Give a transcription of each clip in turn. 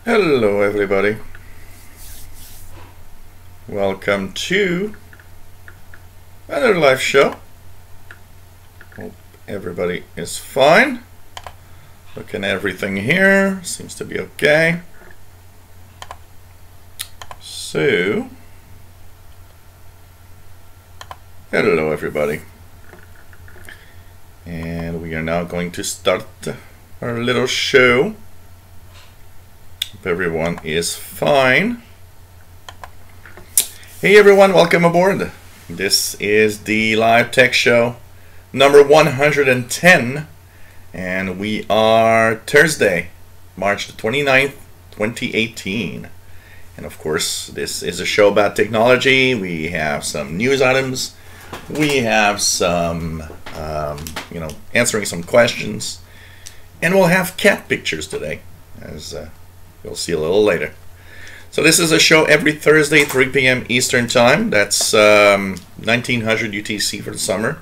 Hello everybody, welcome to another live show. Hope everybody is fine. Looking at everything here, seems to be okay. So, hello everybody. And we are now going to start our little show. Hope everyone is fine. Hey everyone, welcome aboard. This is the live tech show number 110, and we are Thursday, March the 29th, 2018. And of course, this is a show about technology. We have some news items. We have some, answering some questions. And we'll have cat pictures today, as you'll see a little later. So this is a show every Thursday, 3 p.m. Eastern Time. That's 1900 UTC for the summer.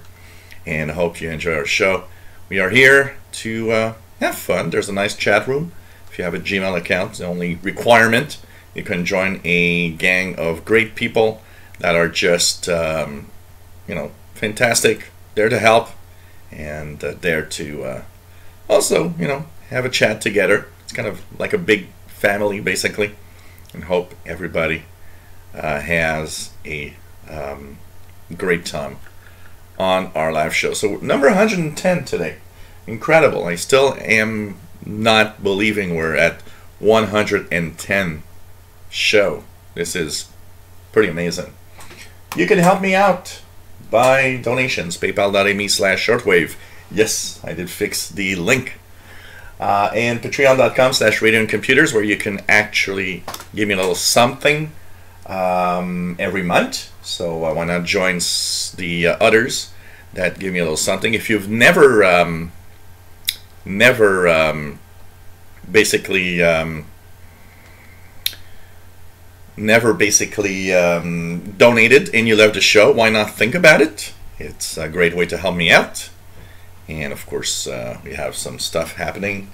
And I hope you enjoy our show. We are here to have fun. There's a nice chat room. If you have a Gmail account, the only requirement, you can join a gang of great people that are just, fantastic, there to help, and there to also, have a chat together. It's kind of like a big family, basically, and hope everybody has a great time on our live show. So number 110 today. Incredible. I still am not believing we're at 110 show. This is pretty amazing. You can help me out by donations. PayPal.me/shortwave. Yes, I did fix the link. And Patreon.com/radio and computers, where you can actually give me a little something every month. So why not join the others that give me a little something? If you've never basically donated and you love the show, why not think about it? It's a great way to help me out. And of course, we have some stuff happening.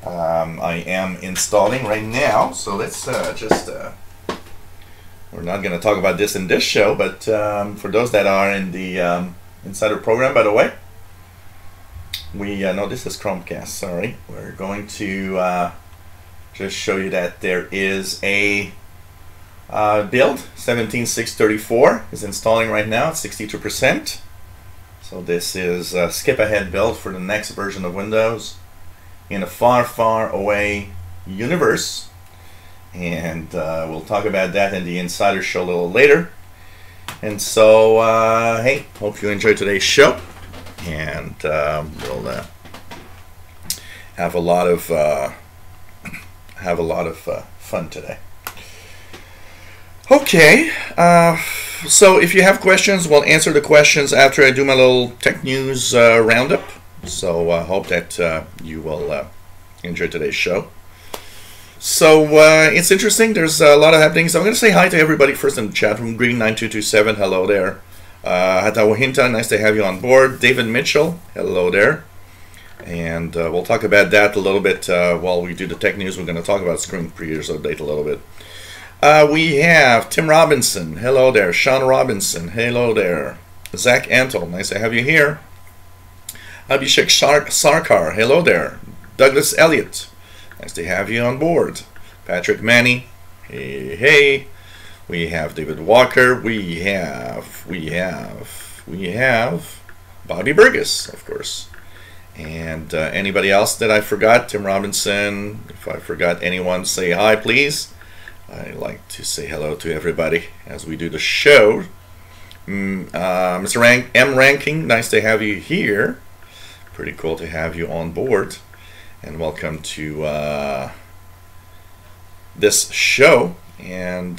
I am installing right now, so let's we're not going to talk about this in this show, but for those that are in the Insider program, by the way, we no, this is Chromecast, sorry. We're going to just show you that there is a build 17634 is installing right now at 62%. So this is a skip ahead build for the next version of Windows in a far, far away universe. And we'll talk about that in the Insider show a little later. And so, hey, hope you enjoyed today's show. And we'll have a lot of fun today. Okay, so if you have questions, we'll answer the questions after I do my little tech news roundup. So I hope that you will enjoy today's show. So it's interesting. There's a lot of happenings. I'm going to say hi to everybody first in the chat room. Green9227, hello there. Hatawahinta, nice to have you on board. David Mitchell, hello there. And we'll talk about that a little bit while we do the tech news. We're going to talk about screen previews update a little bit. We have Tim Robinson, hello there. Sean Robinson, hello there. Zach Antle, nice to have you here. Abhishek Sarkar, hello there. Douglas Elliott, nice to have you on board. Patrick Manny, hey, hey. We have David Walker. We have Bobby Burgess, of course. And anybody else that I forgot? Tim Robinson. If I forgot anyone, say hi, please. I like to say hello to everybody as we do the show. Mr. M. Ranking, nice to have you here. Pretty cool to have you on board. And welcome to this show. And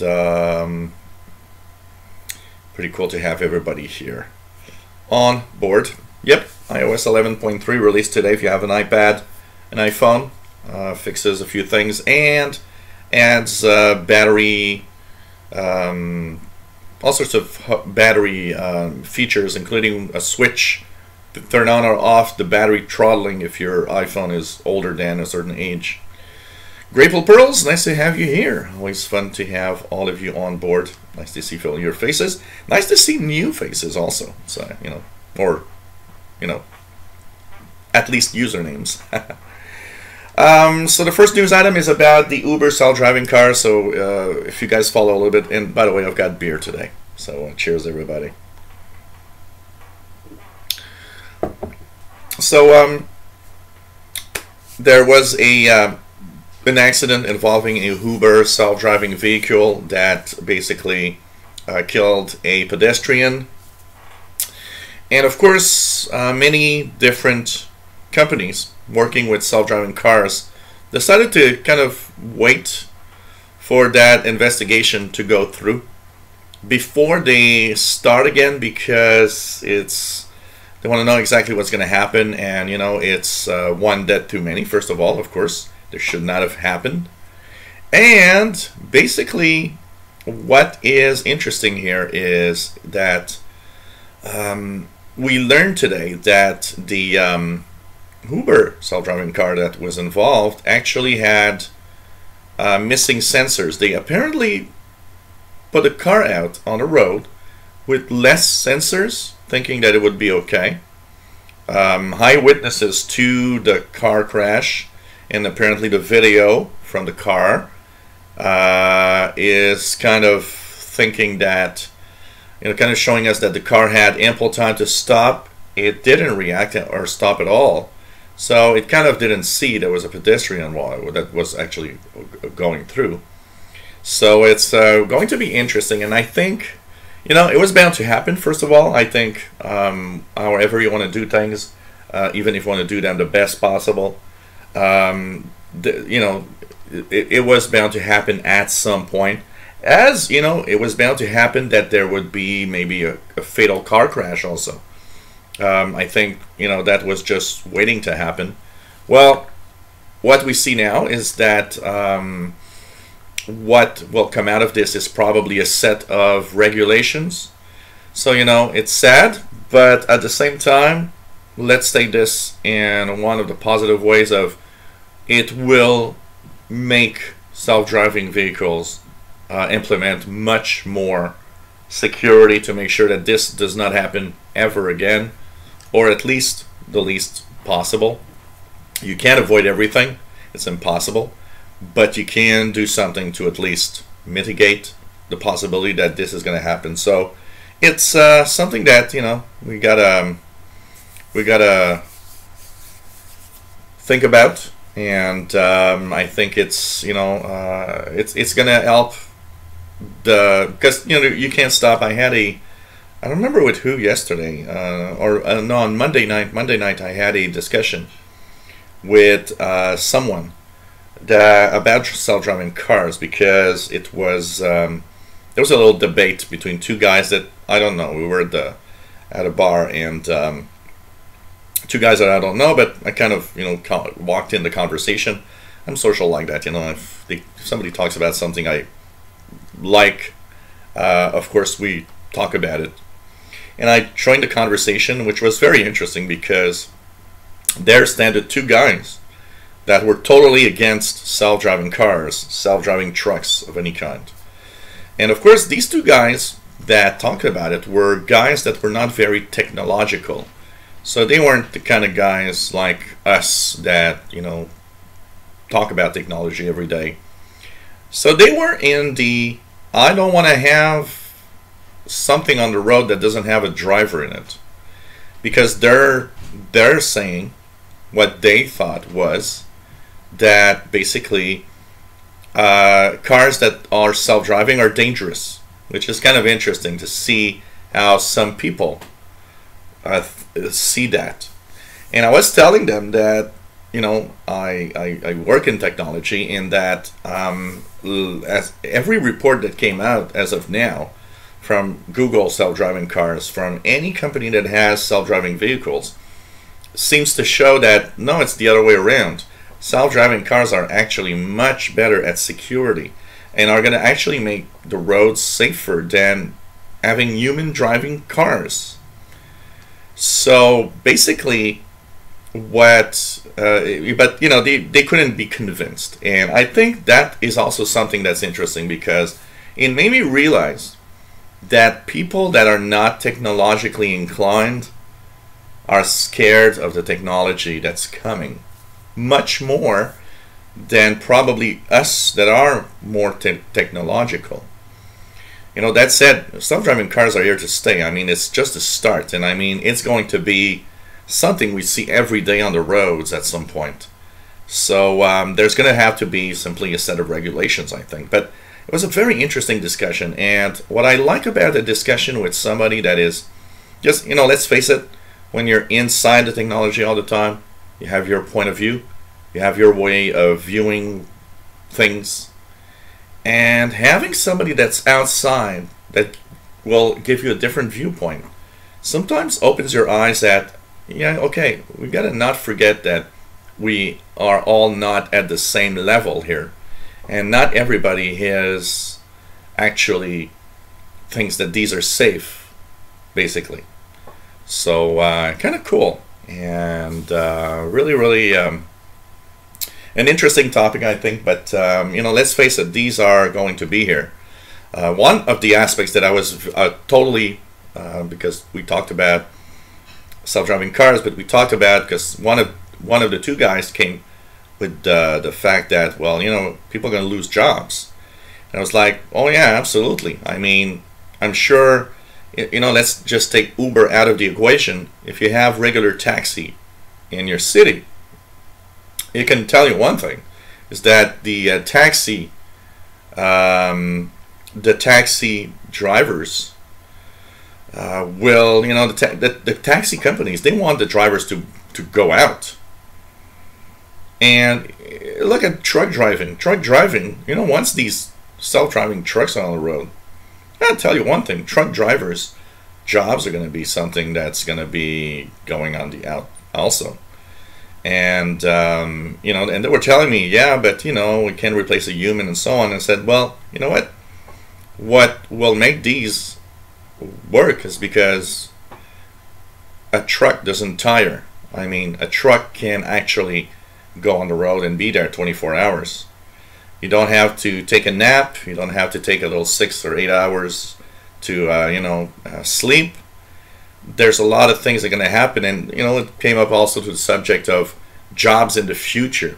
pretty cool to have everybody here on board. Yep, iOS 11.3 released today. If you have an iPad, an iPhone, fixes a few things and adds battery, all sorts of battery features, including a switch to turn on or off the battery throttling if your iPhone is older than a certain age. Grateful Pearls, nice to have you here. Always fun to have all of you on board. Nice to see familiar faces. Nice to see new faces also. So, or, at least usernames. So the first news item is about the Uber self-driving car. So if you guys follow a little bit, and by the way, I've got beer today. So cheers, everybody. So there was an accident involving a Uber self-driving vehicle that basically killed a pedestrian. And of course, many different companies working with self-driving cars decided to kind of wait for that investigation to go through before they start again, because they want to know exactly what's going to happen. And it's one death too many, first of all. Of course, this should not have happened. And basically what is interesting here is that we learned today that the Uber self-driving car that was involved actually had missing sensors. They apparently put a car out on the road with less sensors, thinking that it would be okay. Eyewitnesses to the car crash, and apparently the video from the car is kind of thinking that, kind of showing us that the car had ample time to stop. It didn't react or stop at all. So it kind of didn't see there was a pedestrian that was actually going through. So it's going to be interesting, and I think, it was bound to happen. First of all, I think however you want to do things, even if you want to do them the best possible, it was bound to happen at some point. As it was bound to happen that there would be maybe a fatal car crash also. I think that was just waiting to happen. Well, what we see now is that what will come out of this is probably a set of regulations. So it's sad, but at the same time, let's take this in one of the positive ways of it will make self-driving vehicles implement much more security to make sure that this does not happen ever again, or at least the least possible. You can't avoid everything, it's impossible, but you can do something to at least mitigate the possibility that this is going to happen. So it's something that we gotta think about, and I think it's it's going to help because you can't stop. I don't remember with who yesterday, no, on Monday night I had a discussion with someone about self-driving cars, because there was a little debate between two guys that I don't know. We were at a bar, and two guys that I don't know, but I kind of walked in the conversation. I'm social like that, if somebody talks about something I like, of course we talk about it. And I joined the conversation, which was very interesting, because there standed two guys that were totally against self-driving cars, self-driving trucks of any kind. And of course, these two guys that talked about it were guys that were not very technological. So they weren't the kind of guys like us that, talk about technology every day. So they were in the, I don't want to have something on the road that doesn't have a driver in it, because they're saying what they thought was that basically cars that are self-driving are dangerous, which is kind of interesting to see how some people see that. And I was telling them that I work in technology, and that as every report that came out as of now from Google self-driving cars, from any company that has self-driving vehicles, seems to show that no, it's the other way around. Self-driving cars are actually much better at security and are going to actually make the roads safer than having human driving cars. So basically, what, but you know, they couldn't be convinced. And I think that is also something that's interesting, because it made me realize that people that are not technologically inclined are scared of the technology that's coming much more than probably us that are more technological. You know, that said, self-driving cars are here to stay. I mean, it's just a start, and I mean, it's going to be something we see every day on the roads at some point. So there's going to have to be simply a set of regulations, I think. But it was a very interesting discussion, and what I like about a discussion with somebody that is just, you know, let's face it, when you're inside the technology all the time, you have your point of view, you have your way of viewing things, and having somebody that's outside that will give you a different viewpoint sometimes opens your eyes that, yeah, okay, we got to not forget that we are all not at the same level here, and not everybody has actually thinks that these are safe, basically. So kind of cool, and really an interesting topic, I think. But you know, let's face it, these are going to be here. One of the aspects that I was totally, because we talked about self-driving cars, but we talked about, because one of the two guys came with the fact that, well, you know, people are going to lose jobs. And I was like, oh yeah, absolutely. I mean, I'm sure, you know, let's just take Uber out of the equation. If you have regular taxi in your city, it can tell you one thing, is that the taxi drivers will, you know, the taxi companies, they want the drivers to go out. And look at truck driving. Truck driving, you know, once these self-driving trucks are on the road, I'll tell you one thing, truck drivers' jobs are going to be something that's going to be going on the out also. And, you know, and they were telling me, yeah, but, you know, we can't replace a human and so on. And I said, well, you know what? What will make these work is because a truck doesn't tire. I mean, a truck can actually go on the road and be there 24 hours. You don't have to take a nap. You don't have to take a little 6 or 8 hours to, you know, sleep. There's a lot of things that are going to happen. And, you know, it came up also to the subject of jobs in the future.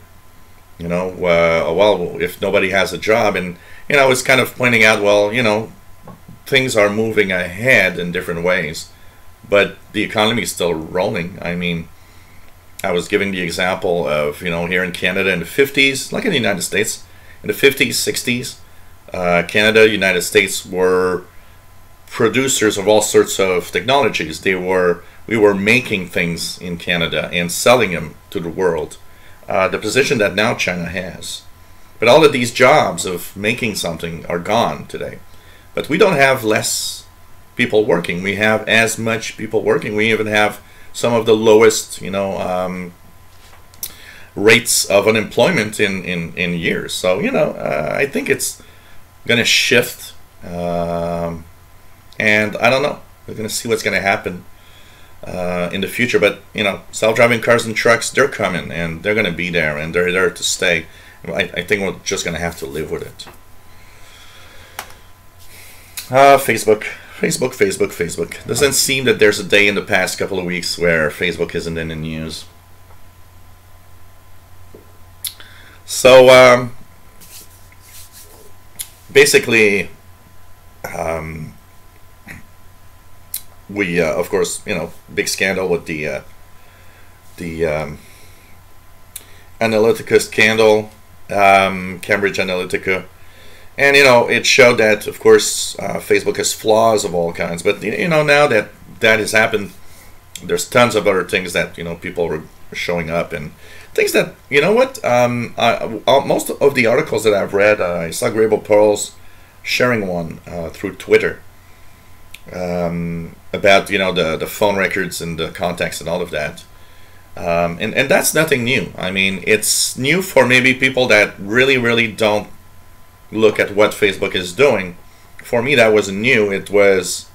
You know, well, if nobody has a job. And, you know, I was kind of pointing out, well, you know, things are moving ahead in different ways, but the economy is still rolling. I mean, I was giving the example of, you know, here in Canada in the 50s, like in the United States, in the 50s, 60s, Canada, United States were producers of all sorts of technologies. We were making things in Canada and selling them to the world. The position that now China has. But all of these jobs of making something are gone today. But we don't have less people working. We have as much people working. We even have some of the lowest, you know, rates of unemployment in years. So, you know, I think it's going to shift. And I don't know. We're going to see what's going to happen in the future. But, you know, self-driving cars and trucks, they're coming, and they're going to be there, and they're there to stay. I think we're just going to have to live with it. Facebook. Doesn't seem that there's a day in the past couple of weeks where Facebook isn't in the news. So, basically, we, of course, you know, big scandal with the Analytica scandal, Cambridge Analytica. And, you know, it showed that, of course, Facebook has flaws of all kinds. But, you know, now that that has happened, there's tons of other things that, you know, people are showing up. And things that, you know what, most of the articles that I've read, I saw Grable Pearls sharing one through Twitter about, you know, the phone records and the contacts and all of that. And that's nothing new. I mean, it's new for maybe people that really don't look at what Facebook is doing. For me, that wasn't new. It was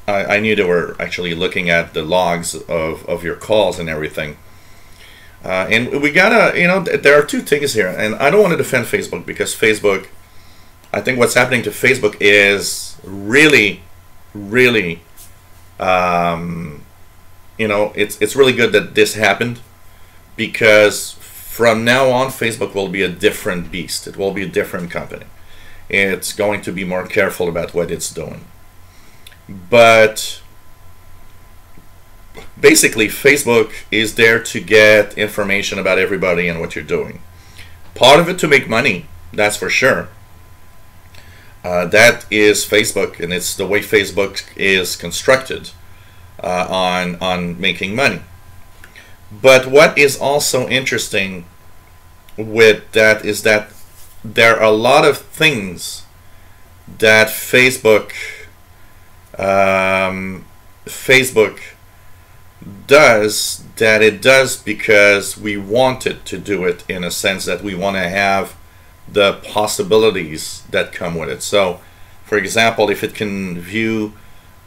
I knew they were actually looking at the logs of your calls and everything. And we gotta, there are two things here, and I don't want to defend Facebook, because Facebook, I think what's happening to Facebook is really, really, it's really good that this happened, because from now on, Facebook will be a different beast. It will be a different company. It's going to be more careful about what it's doing. But basically, Facebook is there to get information about everybody and what you're doing. Part of it to make money, that's for sure. That is Facebook, and it's the way Facebook is constructed on making money. But what is also interesting with that is that there are a lot of things that Facebook does, that it does because we want it to do it, in a sense that we want to have the possibilities that come with it. So, for example, if it can view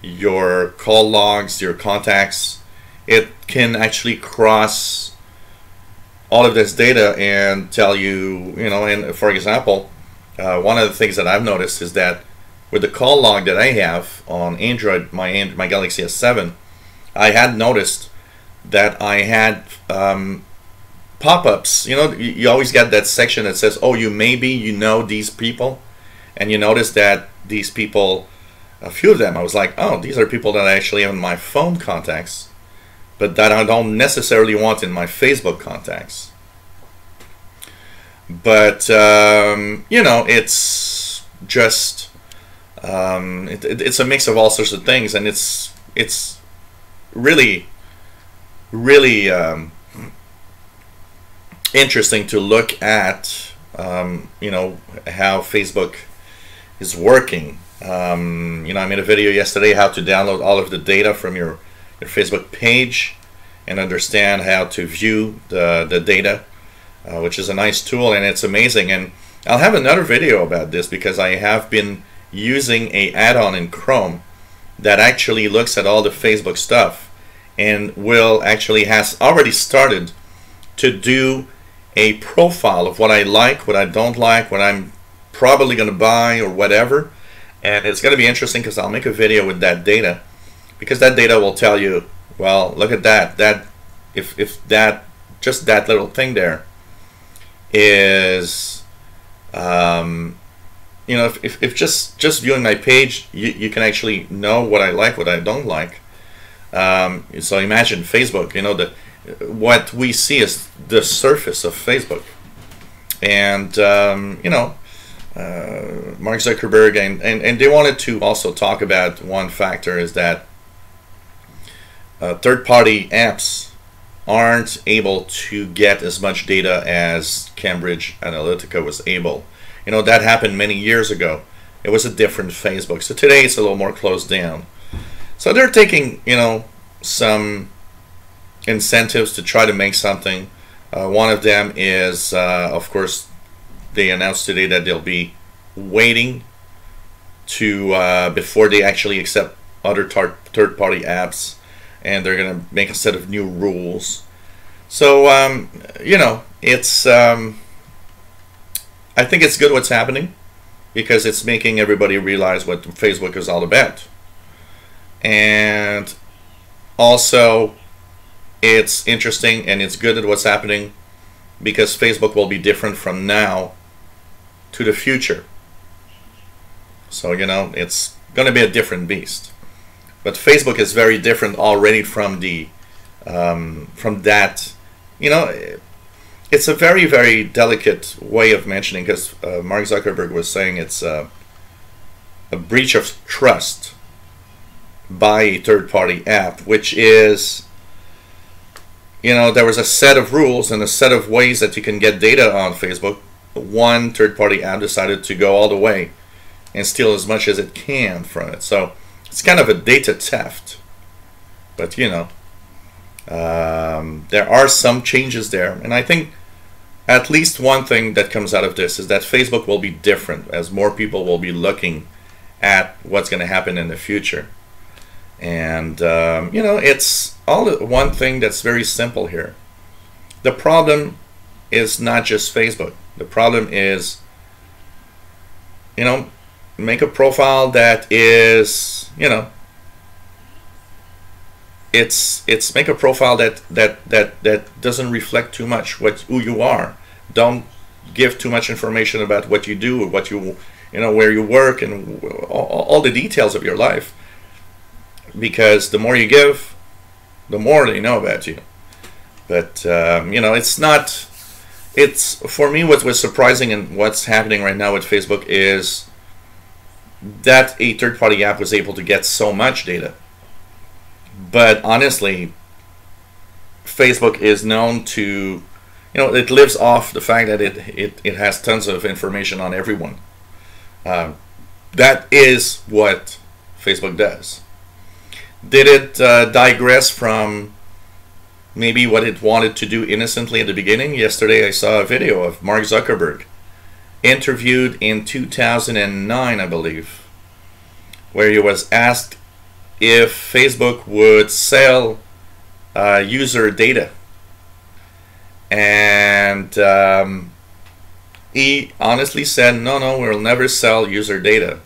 your call logs, your contacts, it can actually cross all of this data and tell you, and for example, one of the things that I've noticed is that with the call log that I have on Android, my Galaxy S7, I had noticed that I had pop-ups. You always get that section that says, oh, you know these people, and you notice that these people, a few of them, I was like, oh, these are people that I actually have in my phone contacts, but that I don't necessarily want in my Facebook contacts. But it's just it's a mix of all sorts of things, and it's really interesting to look at how Facebook is working. I made a video yesterday how to download all of the data from your Facebook page and understand how to view the data, which is a nice tool, and it's amazing. And I'll have another video about this, because I have been using a add-on in Chrome that actually looks at all the Facebook stuff, and has already started to do a profile of what I like, what I don't like, what I'm probably going to buy, or whatever. And it's going to be interesting, because I'll make a video with that data, because that data will tell you, well, look at that. If that, just that little thing there is, if just viewing my page, you can actually know what I like, what I don't like. So imagine Facebook, what we see is the surface of Facebook. And, Mark Zuckerberg, and they wanted to also talk about one factor, is that third-party apps aren't able to get as much data as Cambridge Analytica was able. That happened many years ago. It was a different Facebook. So today it's a little more closed down. So they're taking, some incentives to try to make something. One of them is, of course, they announced today that they'll be waiting to before they actually accept other third-party apps, and they're going to make a set of new rules. So, it's I think it's good what's happening, because it's making everybody realize what Facebook is all about. And also, it's interesting and it's good at what's happening, because Facebook will be different from now to the future. So, it's going to be a different beast. But Facebook is very different already from that. It's a very, very delicate way of mentioning, because Mark Zuckerberg was saying it's a breach of trust by a third-party app, which is, there was a set of rules and a set of ways that you can get data on Facebook. One third-party app decided to go all the way and steal as much as it can from it. So it's kind of a data theft. But, there are some changes there. And I think at least one thing that comes out of this is that Facebook will be different, as more people will be looking at what's going to happen in the future. And it's all one thing that's very simple here. The problem is not just Facebook. The problem is, make a profile that is, it's make a profile that doesn't reflect too much who you are. Don't give too much information about what you do, what where you work, and all the details of your life. Because the more you give, the more they know about you. But it's not. It's, for me, what was surprising and what's happening right now with Facebook is that a third-party app was able to get so much data. But honestly, Facebook is known to, it lives off the fact that it has tons of information on everyone. That is what Facebook does. Did it digress from maybe what it wanted to do innocently at the beginning? Yesterday I saw a video of Mark Zuckerberg, interviewed in 2009, I believe, where he was asked if Facebook would sell user data. And he honestly said, no, we'll never sell user data.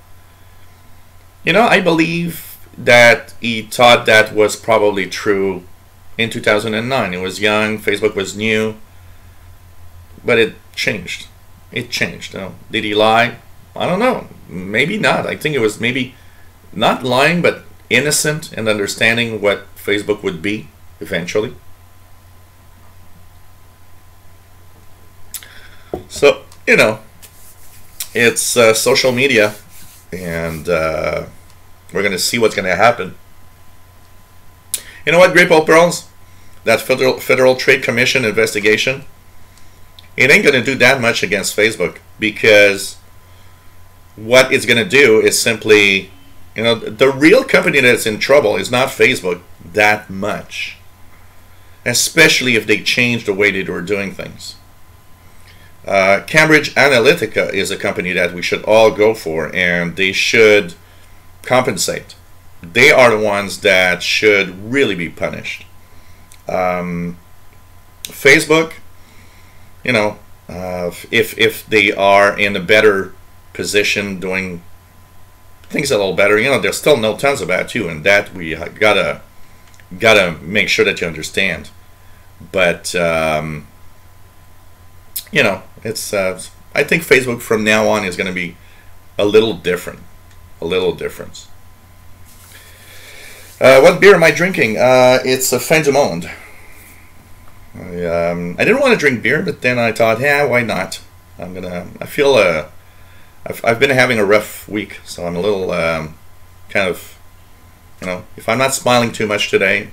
I believe that he thought that was probably true in 2009. It was young, Facebook was new, but it changed. It changed. Did he lie? I don't know. Maybe not. I think it was maybe not lying, but innocent and understanding what Facebook would be eventually. So, it's social media, and we're going to see what's going to happen. You know what, Grape Old Pearls? That Federal Trade Commission investigation, it ain't going to do that much against Facebook, because what it's going to do is simply, the real company that's in trouble is not Facebook that much, especially if they change the way they were doing things. Cambridge Analytica is a company that we should all go for, and they should compensate. They are the ones that should really be punished. Facebook, if they are in a better position, doing things a little better, there's still no tons about you, and that we gotta make sure that you understand. But it's I think Facebook from now on is going to be a little different. What beer am I drinking? It's a Fin du Monde. I didn't want to drink beer, but then I thought, yeah, why not? I feel I've been having a rough week, so I'm a little kind of, if I'm not smiling too much today,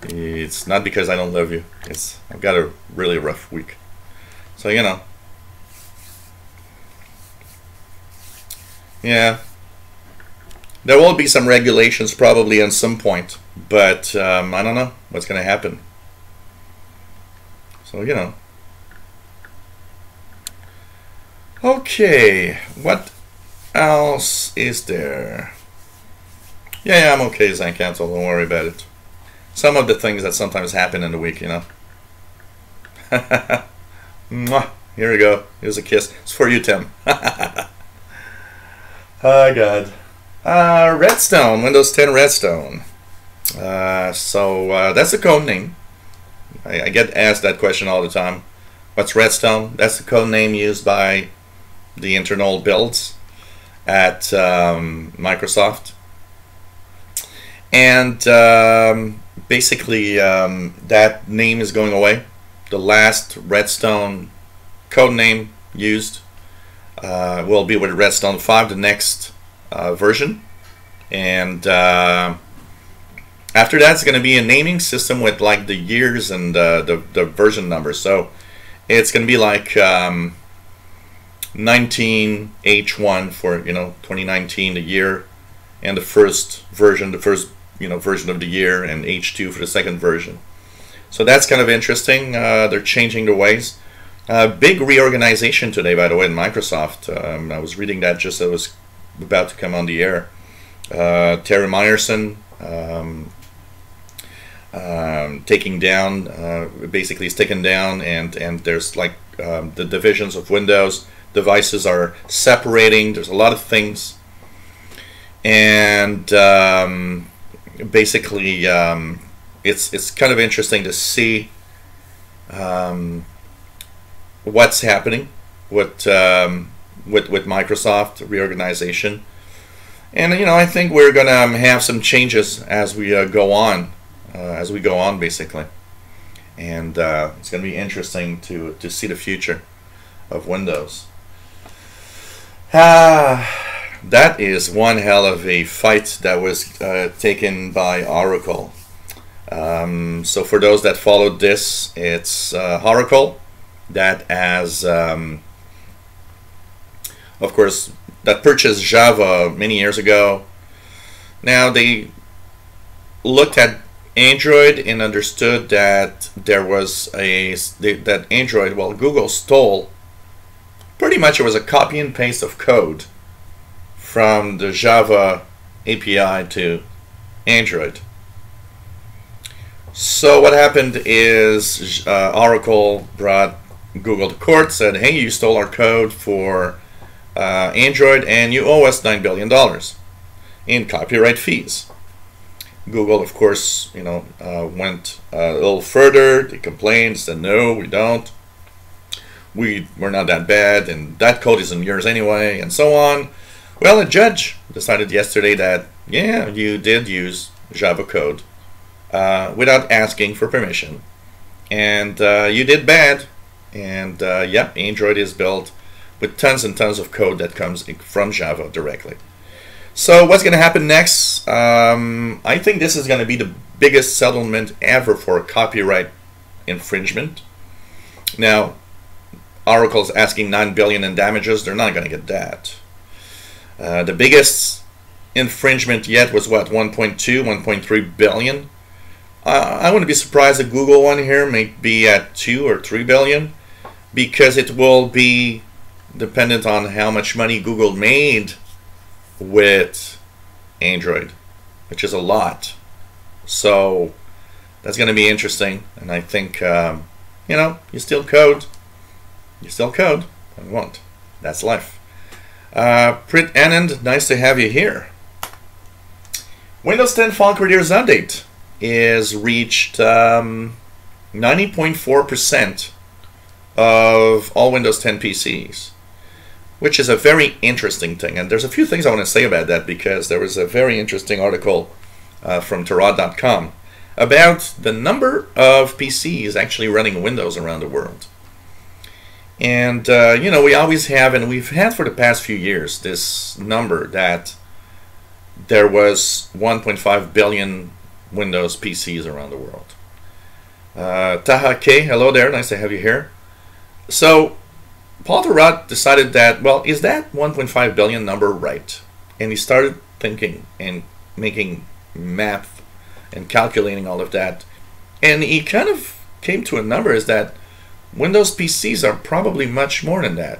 it's not because I don't love you. I've got a really rough week. So, yeah. There will be some regulations probably at some point, but I don't know what's going to happen. So, Okay, what else is there? Yeah, I'm okay, Zancanto, don't worry about it. Some of the things that sometimes happen in the week, Mwah. Here we go. Here's a kiss. It's for you, Tim. Oh, God. Redstone, Windows 10 Redstone. So that's the code name. I get asked that question all the time. What's Redstone? That's the code name used by the internal builds at Microsoft. And basically that name is going away. The last Redstone code name used will be with Redstone 5, the next version. And after that, it's going to be a naming system with like the years and the version numbers. So it's going to be like 19H1 for 2019, the year, and the first version, version of the year, and H2 for the second version. So that's kind of interesting. They're changing their ways. Big reorganization today, by the way, in Microsoft. I was reading that just as I was about to come on the air. Terry Myerson taking down, basically it's taken down, and there's like the divisions of Windows. Devices are separating. There's a lot of things, and basically it's kind of interesting to see what's happening with Microsoft reorganization. And I think we're gonna have some changes as we go on, basically, and it's gonna be interesting to see the future of Windows. That is one hell of a fight that was taken by Oracle. So for those that followed this, it's Oracle that has, of course, that purchased Java many years ago. Now they looked at Android and understood that there was that Android, well, Google stole, pretty much it was a copy and paste of code from the Java API to Android. So what happened is Oracle brought Google to court, said, hey, you stole our code for Android and you owe us $9 billion in copyright fees. Google, of course, went a little further. They complained, said, no, we don't. We're not that bad, and that code isn't yours anyway, and so on. Well, a judge decided yesterday that, yeah, you did use Java code without asking for permission, and you did bad. And yep, Android is built with tons and tons of code that comes from Java directly. So what's going to happen next? I think this is going to be the biggest settlement ever for copyright infringement. Now, Oracle's asking $9 billion in damages. They're not going to get that. The biggest infringement yet was what, 1.3 billion. I wouldn't be surprised the Google one here may be at 2 or 3 billion, because it will be dependent on how much money Google made with Android, which is a lot. So that's going to be interesting. And I think you steal code, I won't. That's life. Prit Anand, nice to have you here. Windows 10 File Creators Update is reached 90.4% of all Windows 10 PCs, which is a very interesting thing. And there's a few things I want to say about that, because there was a very interesting article from Tarot.com about the number of PCs actually running Windows around the world. And, we always have, and we've had for the past few years, this number that there was 1.5 billion Windows PCs around the world. Taha K, hello there, nice to have you here. So, Paul Tarot decided that, well, is that 1.5 billion number right? And he started thinking and making math and calculating all of that. And he kind of came to a number is that Windows PCs are probably much more than that.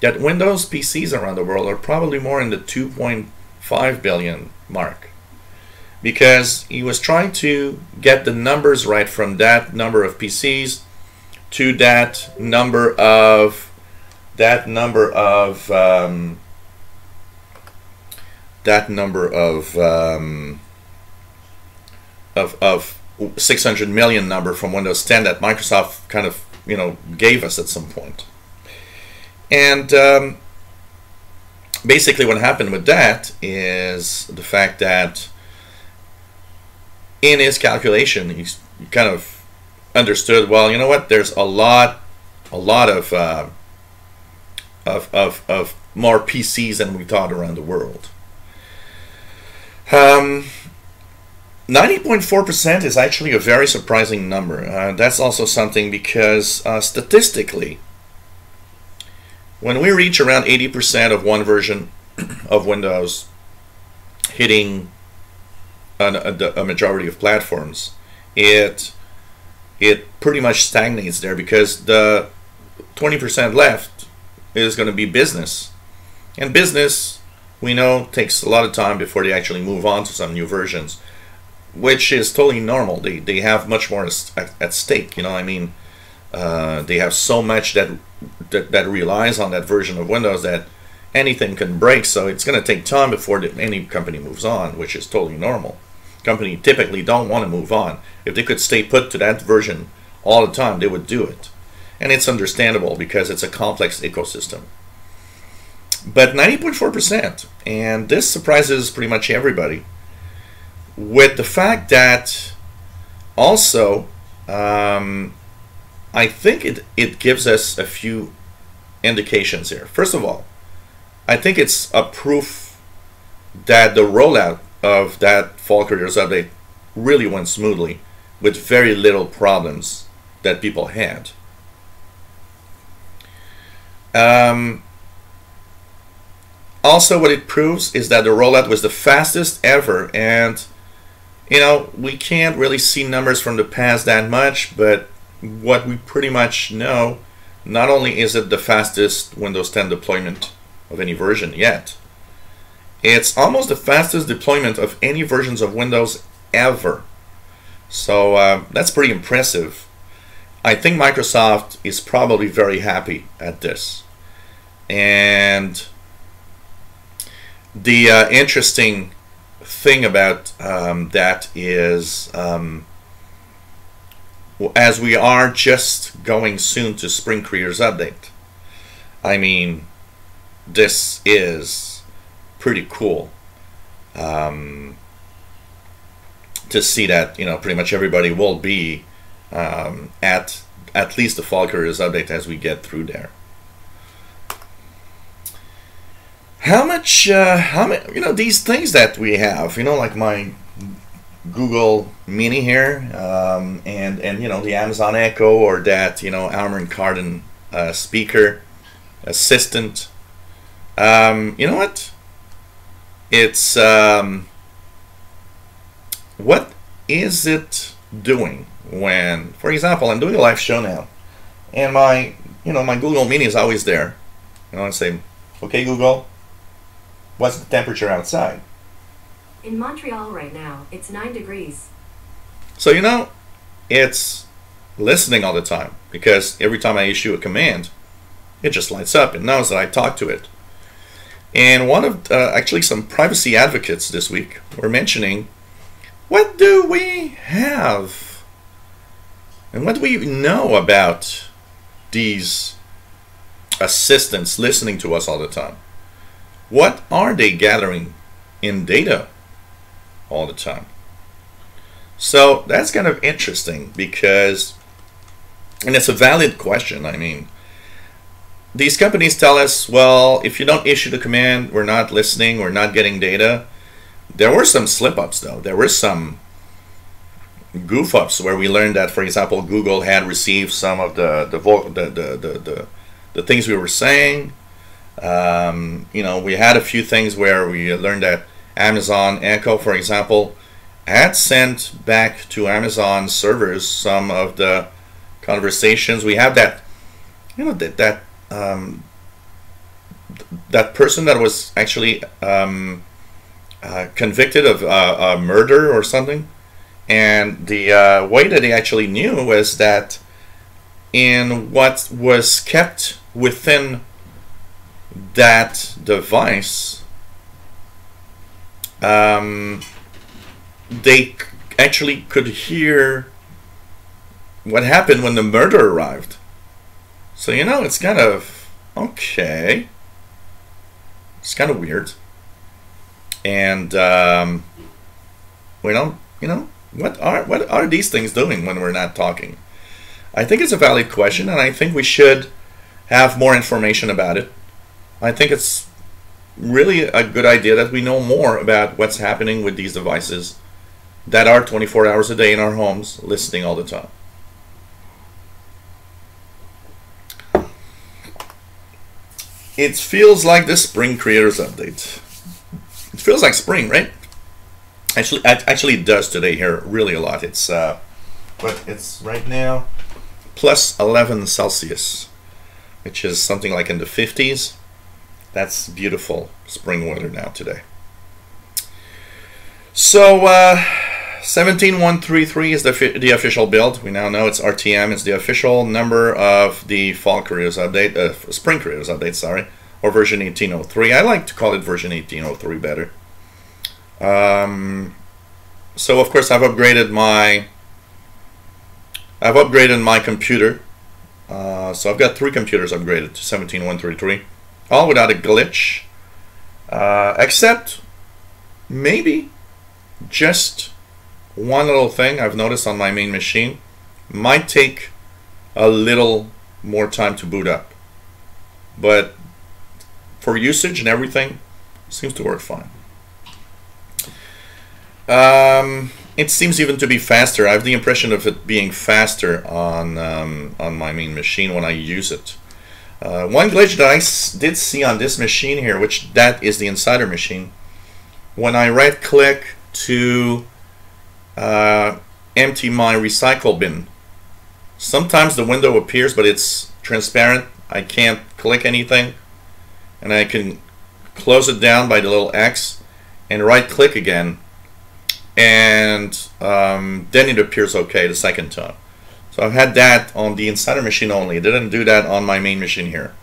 That Windows PCs around the world are probably more in the 2.5 billion mark. Because he was trying to get the numbers right from that number of PCs to that number of 600 million number from Windows 10 that Microsoft kind of gave us at some point. And basically what happened with that is the fact that in his calculation he kind of understood, well, you know what, there's a lot of more PCs than we thought around the world. 90.4% is actually a very surprising number. That's also something because statistically, when we reach around 80% of one version of Windows hitting a majority of platforms, it pretty much stagnates there, because the 20% left is going to be business. And business, we know, takes a lot of time before they actually move on to some new versions. which is totally normal. They have much more at stake. You know, I mean, they have so much that relies on that version of Windows that anything can break. So it's going to take time before any company moves on, which is totally normal. Companies typically don't want to move on. If they could stay put to that version all the time, they would do it. And it's understandable because it's a complex ecosystem. But 90.4%, and this surprises pretty much everybody, with the fact that also I think it gives us a few indications here. First of all, I think it's a proof that the rollout of that Fall Careers update really went smoothly with very little problems that people had. Also, what it proves is that the rollout was the fastest ever, and you know, we can't really see numbers from the past that much, but what we pretty much know, not only is it the fastest Windows 10 deployment of any version yet, it's almost the fastest deployment of any versions of Windows ever. So that's pretty impressive. I think Microsoft is probably very happy at this. And the interesting thing about that is, as we are just going soon to Spring Careers Update, I mean, this is pretty cool to see that, you know, pretty much everybody will be at least the Fall Careers Update as we get through there. How much, you know, these things that we have, you know, like my Google Mini here, and you know, the Amazon Echo, or that, you know, Armor Cardin speaker assistant. You know what? It's what is it doing when, for example, I'm doing a live show now, and my, you know, my Google Mini is always there. You know, I say, okay, Google, what's the temperature outside? In Montreal right now, it's 9 degrees. So, you know, it's listening all the time, because every time I issue a command, it just lights up. It knows that I talked to it. And one of, actually some privacy advocates this week were mentioning, what do we have? And what do we know about these assistants listening to us all the time? What are they gathering in data all the time? So that's kind of interesting, because, and it's a valid question. I mean, these companies tell us, well, if you don't issue the command, we're not listening, we're not getting data. There were some slip-ups, though. There were some goof-ups where we learned that, for example, Google had received some of the things we were saying. You know, we had a few things where we learned that Amazon Echo, for example, had sent back to Amazon servers some of the conversations. We have that, you know, that person that was actually convicted of murder or something, and the way that they actually knew was that in what was kept within that device, they actually could hear what happened when the murder arrived. So, you know, it's kind of okay. It's kind of weird. And we don't, you know, what are these things doing when we're not talking? I think it's a valid question, and I think we should have more information about it. I think it's really a good idea that we know more about what's happening with these devices that are 24 hours a day in our homes, listening all the time. It feels like the Spring Creators Update. It feels like spring, right? Actually it does today here really a lot. It's but it's right now plus 11 Celsius, which is something like in the 50s. That's beautiful spring weather now today. So 17133 is the official build. We now know it's RTM. It's the official number of the Fall Careers Update, Spring Careers Update, sorry, or version 1803. I like to call it version 1803 better. So of course I've upgraded my computer. So I've got 3 computers upgraded to 17133, all without a glitch, except maybe just one little thing I've noticed on my main machine. Might take a little more time to boot up, but for usage and everything, seems to work fine. It seems even to be faster. I have the impression of it being faster on my main machine when I use it. One glitch that I did see on this machine here, which that is the insider machine, when I right click to empty my recycle bin, sometimes the window appears but it's transparent. I can't click anything, and I can close it down by the little X and right click again, and then it appears okay the second time. So I've had that on the insider machine only. I didn't do that on my main machine here.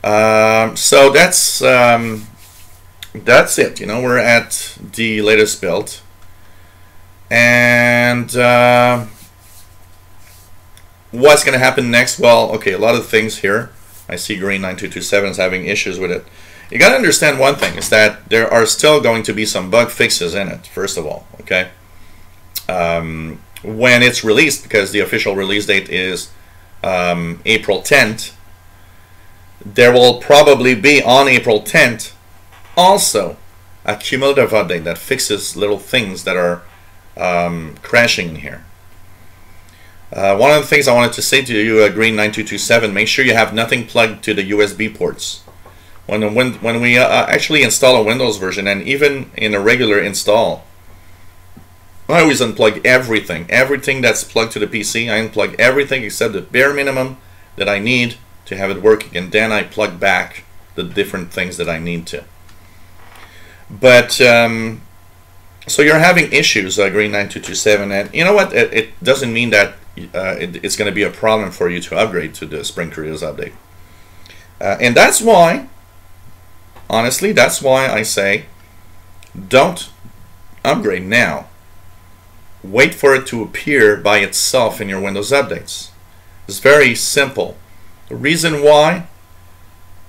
So that's it. You know, we're at the latest build, and what's going to happen next? Well, okay, a lot of things here. I see Green 9227 is having issues with it. You got to understand one thing, is that there are still going to be some bug fixes in it, first of all, okay? When it's released, because the official release date is April 10th, there will probably be on April 10th also a cumulative update that fixes little things that are crashing in here. One of the things I wanted to say to you, Green 9227, make sure you have nothing plugged to the USB ports. When we actually install a Windows version, and even in a regular install, I always unplug everything that's plugged to the PC. I unplug everything except the bare minimum that I need to have it working, and then I plug back the different things that I need to. But so you're having issues, Green 9227, and you know what? It doesn't mean that it's going to be a problem for you to upgrade to the Spring Careers Update, and that's why, honestly, that's why I say don't upgrade now. Wait for it to appear by itself in your Windows updates. It's very simple. The reason why,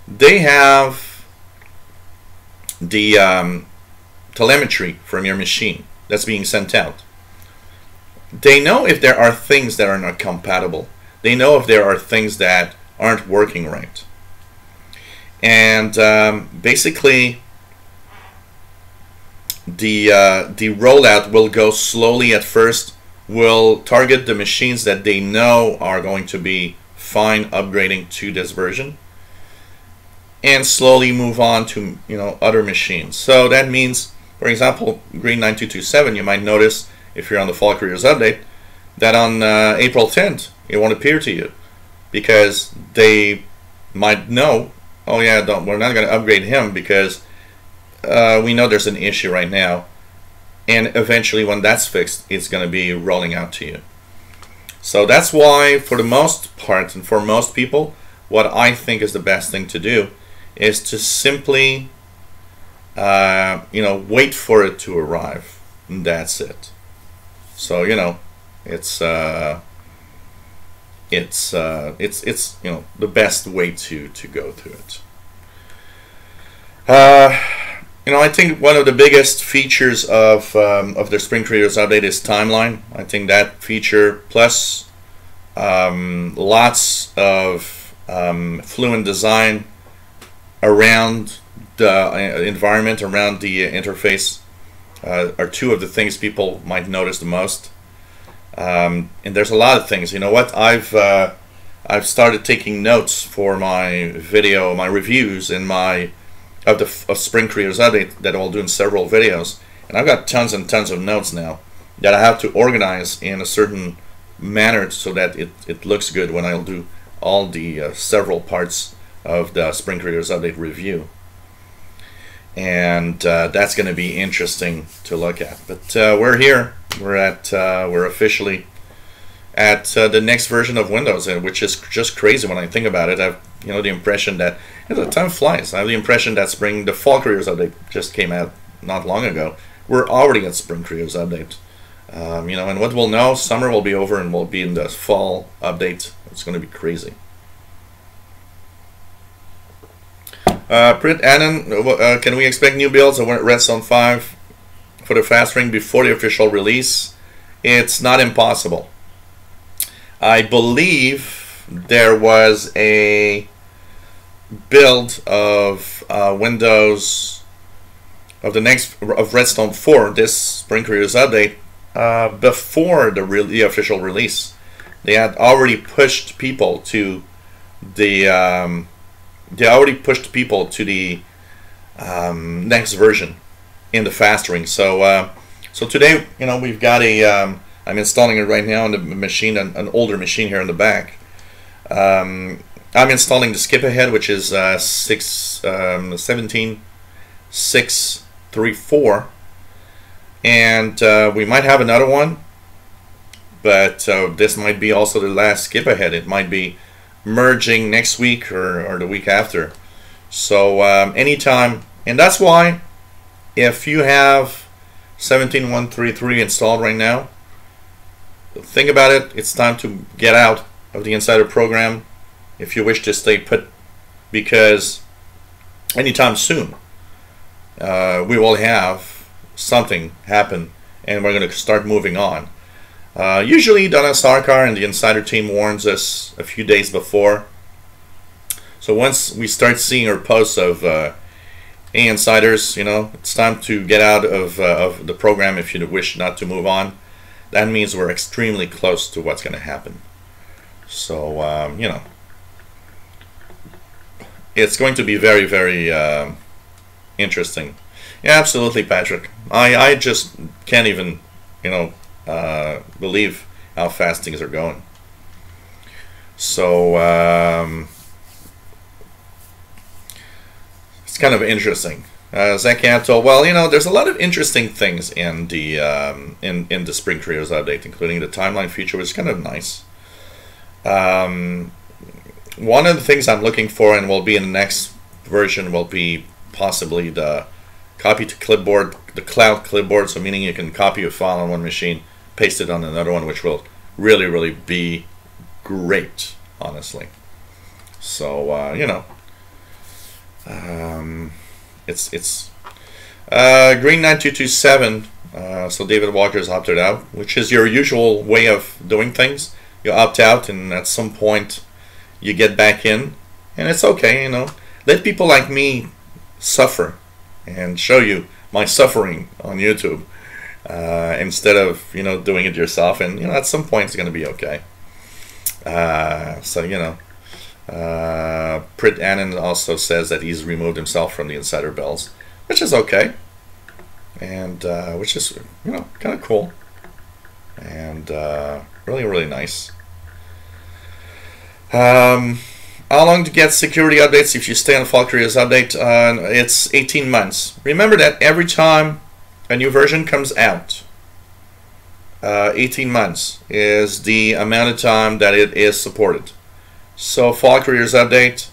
they have the telemetry from your machine that's being sent out. They know if there are things that are not compatible. They know if there are things that aren't working right. And basically, the rollout will go slowly at first. Will target the machines that they know are going to be fine upgrading to this version, and slowly move on to, you know, other machines. So that means, for example, Green 9227, you might notice if you're on the Fall Careers Update that on April 10th it won't appear to you, because they might know, oh yeah, we're not going to upgrade him because we know there's an issue right now, and eventually when that's fixed, it's going to be rolling out to you. So that's why, for the most part and for most people, what I think is the best thing to do is to simply you know, wait for it to arrive, and that's it. So, you know, it's you know, the best way to go through it. You know, I think one of the biggest features of the Spring Careers Update is timeline. I think that feature, plus lots of fluent design around the environment, around the interface, are two of the things people might notice the most. And there's a lot of things. You know what? I've started taking notes for my video, my reviews, and of Spring Careers Update that I'll do in several videos, and I've got tons and tons of notes now that I have to organize in a certain manner so that it looks good when I'll do all the several parts of the Spring Careers Update review. and that's going to be interesting to look at. But we're here. We're officially at the next version of Windows, which is just crazy when I think about it. I've the impression that the time flies. I have the impression that the Fall Careers update just came out not long ago. We're already at Spring Careers update. And what we'll know, summer will be over and we'll be in the fall update. It's going to be crazy. Prit Annan, can we expect new builds of Redstone 5 for the fast ring before the official release? It's not impossible. I believe there was a build of Windows of Redstone 4, this Spring Careers update, before the official release. They had already pushed people to the next version in the fast ring. So today, we've got a. I'm installing it right now on the machine, an older machine here in the back. I'm installing the skip ahead, which is 17634, and we might have another one, but this might be also the last skip ahead. It might be merging next week or the week after. So anytime, and that's why if you have 17133 installed right now, think about it. It's time to get out of the Insider program if you wish to stay put, because anytime soon we will have something happen and we're going to start moving on. Usually Donna Sarkar and the Insider team warns us a few days before. So once we start seeing our posts of insiders, it's time to get out of the program if you wish not to move on. That means we're extremely close to what's going to happen. So, it's going to be very, very interesting. Yeah, absolutely, Patrick. I just can't even, believe how fast things are going. So, it's kind of interesting. Zach Anto, well, there's a lot of interesting things in the in the Spring Careers update, including the timeline feature, which is kind of nice. One of the things I'm looking for, and will be in the next version, will be possibly the copy to clipboard, the cloud clipboard. So meaning you can copy a file on one machine, paste it on another one, which will really, really be great, honestly. So it's Green 9227. So David Walker's opted out, which is your usual way of doing things. You opt out, and at some point you get back in, and it's okay. Let people like me suffer and show you my suffering on YouTube instead of doing it yourself. And at some point it's going to be okay. Prit Annan also says that he's removed himself from the Insider Bells, which is okay, and which is kind of cool, and really, really nice. How long to get security updates if you stay on Fall Careers update? It's 18 months. Remember that every time a new version comes out, 18 months is the amount of time that it is supported. So Fall Careers update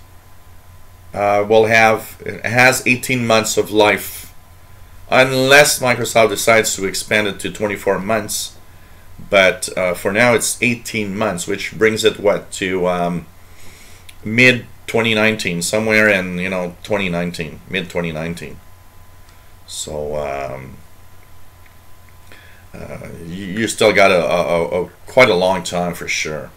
has 18 months of life, unless Microsoft decides to expand it to 24 months. But for now it's 18 months, which brings it to mid 2019, somewhere in 2019, mid 2019. So you still got a quite a long time for sure.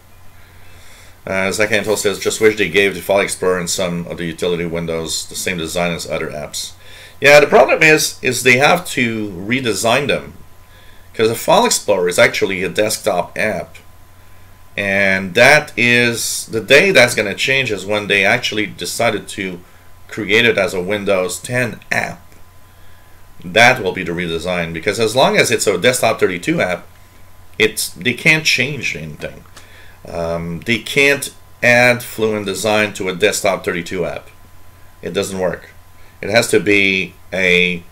Zach Antle says, just wish they gave the File Explorer and some of the utility windows the same design as other apps. Yeah, the problem is they have to redesign them, because the File Explorer is actually a desktop app, and that is the day that's going to change is when they actually decided to create it as a Windows 10 app. That will be the redesign, because as long as it's a desktop 32 app, they can't change anything. They can't add Fluent Design to a desktop 32 app. It doesn't work. It has to be a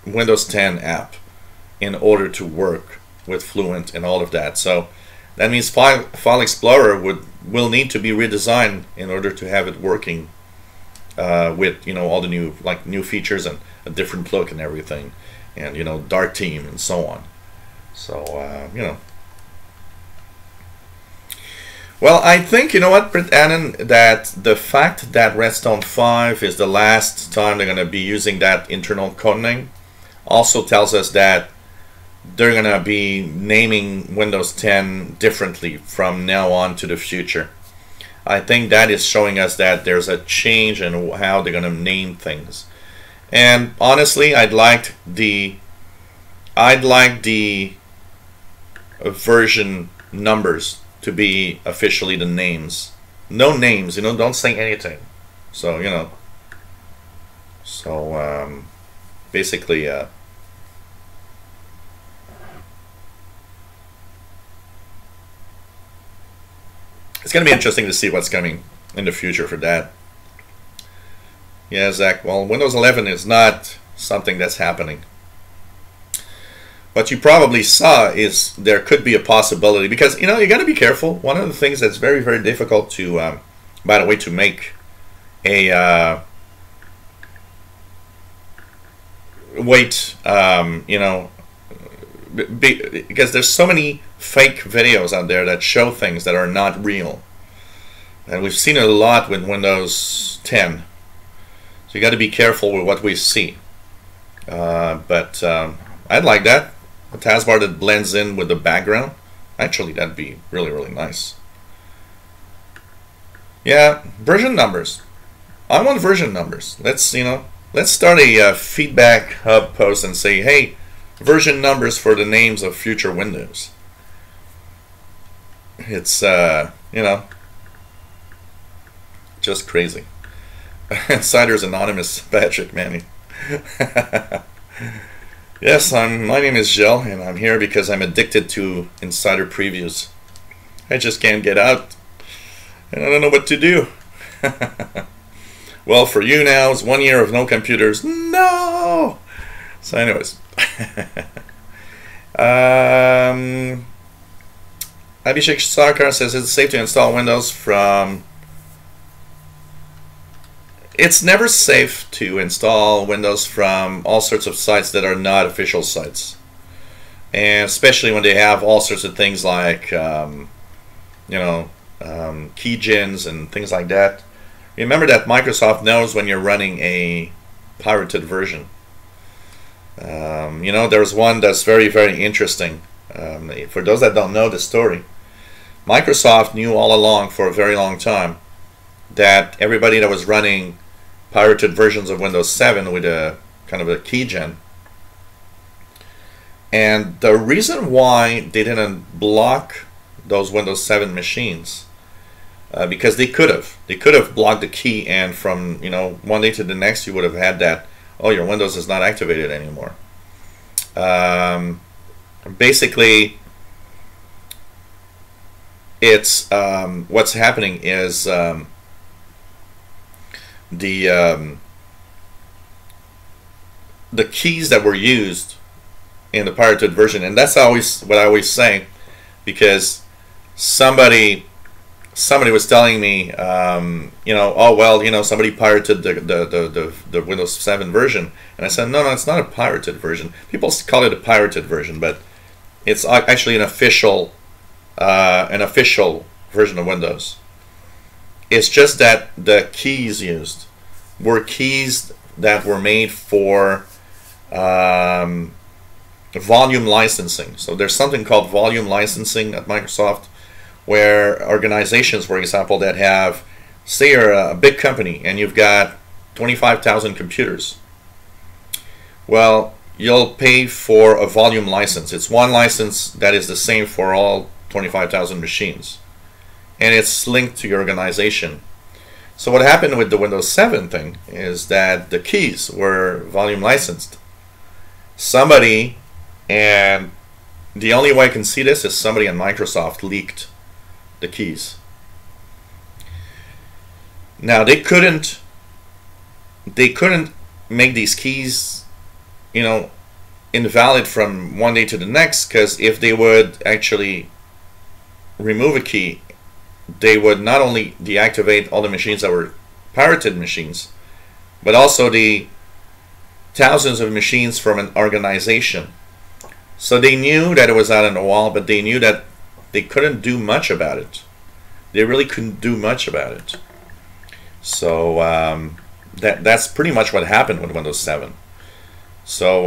Windows 10 app in order to work with Fluent and all of that. So that means File Explorer will need to be redesigned in order to have it working with all the new features and a different look and everything, and dark theme and so on. So well, I think, Britt Annan, that the fact that Redstone 5 is the last time they're going to be using that internal code name also tells us that they're going to be naming Windows 10 differently from now on to the future. I think that is showing us that there's a change in how they're going to name things. And honestly, I'd like the version numbers to be officially the names. No names, don't say anything. So, basically, it's going to be interesting to see what's coming in the future for that. Yeah, Zach, well, Windows 11 is not something that's happening. What you probably saw is there could be a possibility, because you got to be careful. One of the things that's very, very difficult to, by the way, to make a because there's so many fake videos out there that show things that are not real, and we've seen it a lot with Windows 10. So you got to be careful with what we see. But I'd like that. A taskbar that blends in with the background. Actually, that'd be really, really nice. Yeah, version numbers. I want version numbers. Let's start a feedback hub post and say, hey, version numbers for the names of future Windows. It's just crazy. Insiders Anonymous, Patrick Manning. Yes, my name is Jill, and I'm here because I'm addicted to insider previews. I just can't get out, and I don't know what to do. Well, for you now, it's 1 year of no computers. No! So anyways. Abhishek Sarkar says it's safe to install Windows from... It's never safe to install Windows from all sorts of sites that are not official sites, and especially when they have all sorts of things like keygens and things like that. Remember that Microsoft knows when you're running a pirated version. There's one that's very, very interesting. For those that don't know the story, Microsoft knew all along for a very long time that everybody that was running pirated versions of Windows 7 with a kind of a keygen, and the reason why they didn't block those Windows 7 machines, because they could have blocked the key, and from one day to the next you would have had that, oh, your Windows is not activated anymore. Basically, it's what's happening is the keys that were used in the pirated version, and that's always what I always say, because somebody was telling me, oh well, somebody pirated the Windows 7 version, and I said no, it's not a pirated version. People call it a pirated version, but it's actually an official version of Windows. It's just that the keys used were keys that were made for volume licensing. So there's something called volume licensing at Microsoft, where organizations, for example, that have, say you're a big company and you've got 25,000 computers. Well, you'll pay for a volume license. It's one license that is the same for all 25,000 machines, and it's linked to your organization. So what happened with the Windows 7 thing is that the keys were volume licensed. Somebody, and the only way I can see this is somebody at Microsoft leaked the keys. Now they couldn't make these keys, you know, invalid from one day to the next, because if they would actually remove a key, they would not only deactivate all the machines that were pirated machines, but also the thousands of machines from an organization. So they knew that it was out on the wall, but they knew that they couldn't do much about it. They really couldn't do much about it. So that's pretty much what happened with Windows 7. So,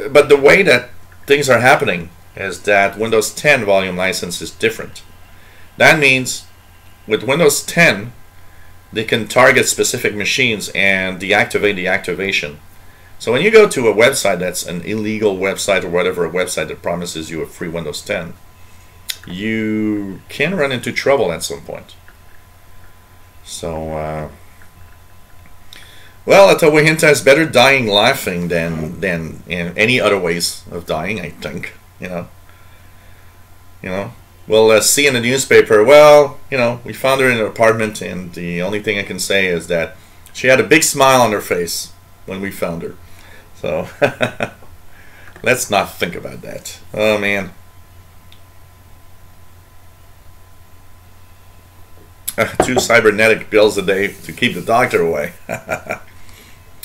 but the way that things are happening is that Windows 10 volume license is different. That means with Windows 10, they can target specific machines and deactivate the activation. So when you go to a website that's an illegal website or whatever, a website that promises you a free Windows 10, you can run into trouble at some point. So, well, Atawahenta is better dying laughing than in any other ways of dying, I think. You know. We'll see in the newspaper, well, you know, we found her in her apartment, and the only thing I can say is that she had a big smile on her face when we found her. So, let's not think about that. Oh, man. 2 cybernetic bills a day to keep the doctor away.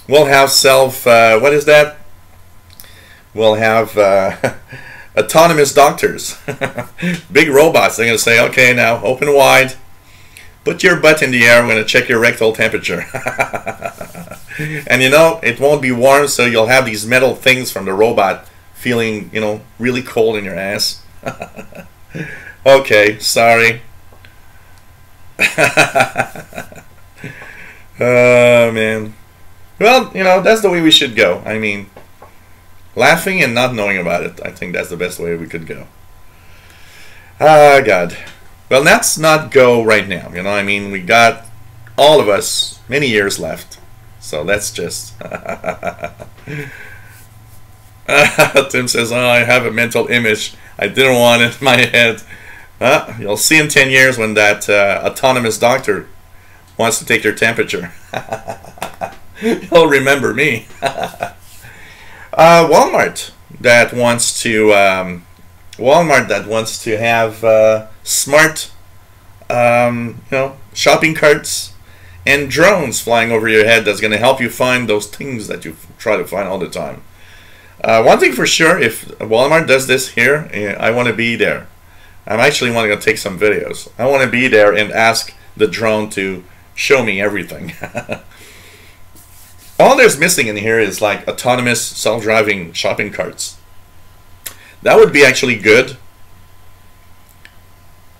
We'll have what is that? We'll have autonomous doctors. Big robots. They're going to say, okay, now open wide. Put your butt in the air. We're going to check your rectal temperature. And you know, it won't be warm, so you'll have these metal things from the robot feeling, you know, really cold in your ass. Okay, sorry. Oh, man. Well, you know, that's the way we should go. I mean, laughing and not knowing about it. I think that's the best way we could go. Ah, God. Well, let's not go right now. You know, I mean, we got, all of us, many years left. So let's just... Tim says, oh, I have a mental image. I didn't want it in my head. You'll see in 10 years when that autonomous doctor wants to take your temperature. You'll remember me. Walmart that wants to have smart, you know, shopping carts and drones flying over your head that's going to help you find those things that you try to find all the time. One thing for sure, if Walmart does this here, I want to be there. I'm actually wanting to take some videos. I want to be there and ask the drone to show me everything. All there's missing in here is like autonomous self-driving shopping carts. That would be actually good.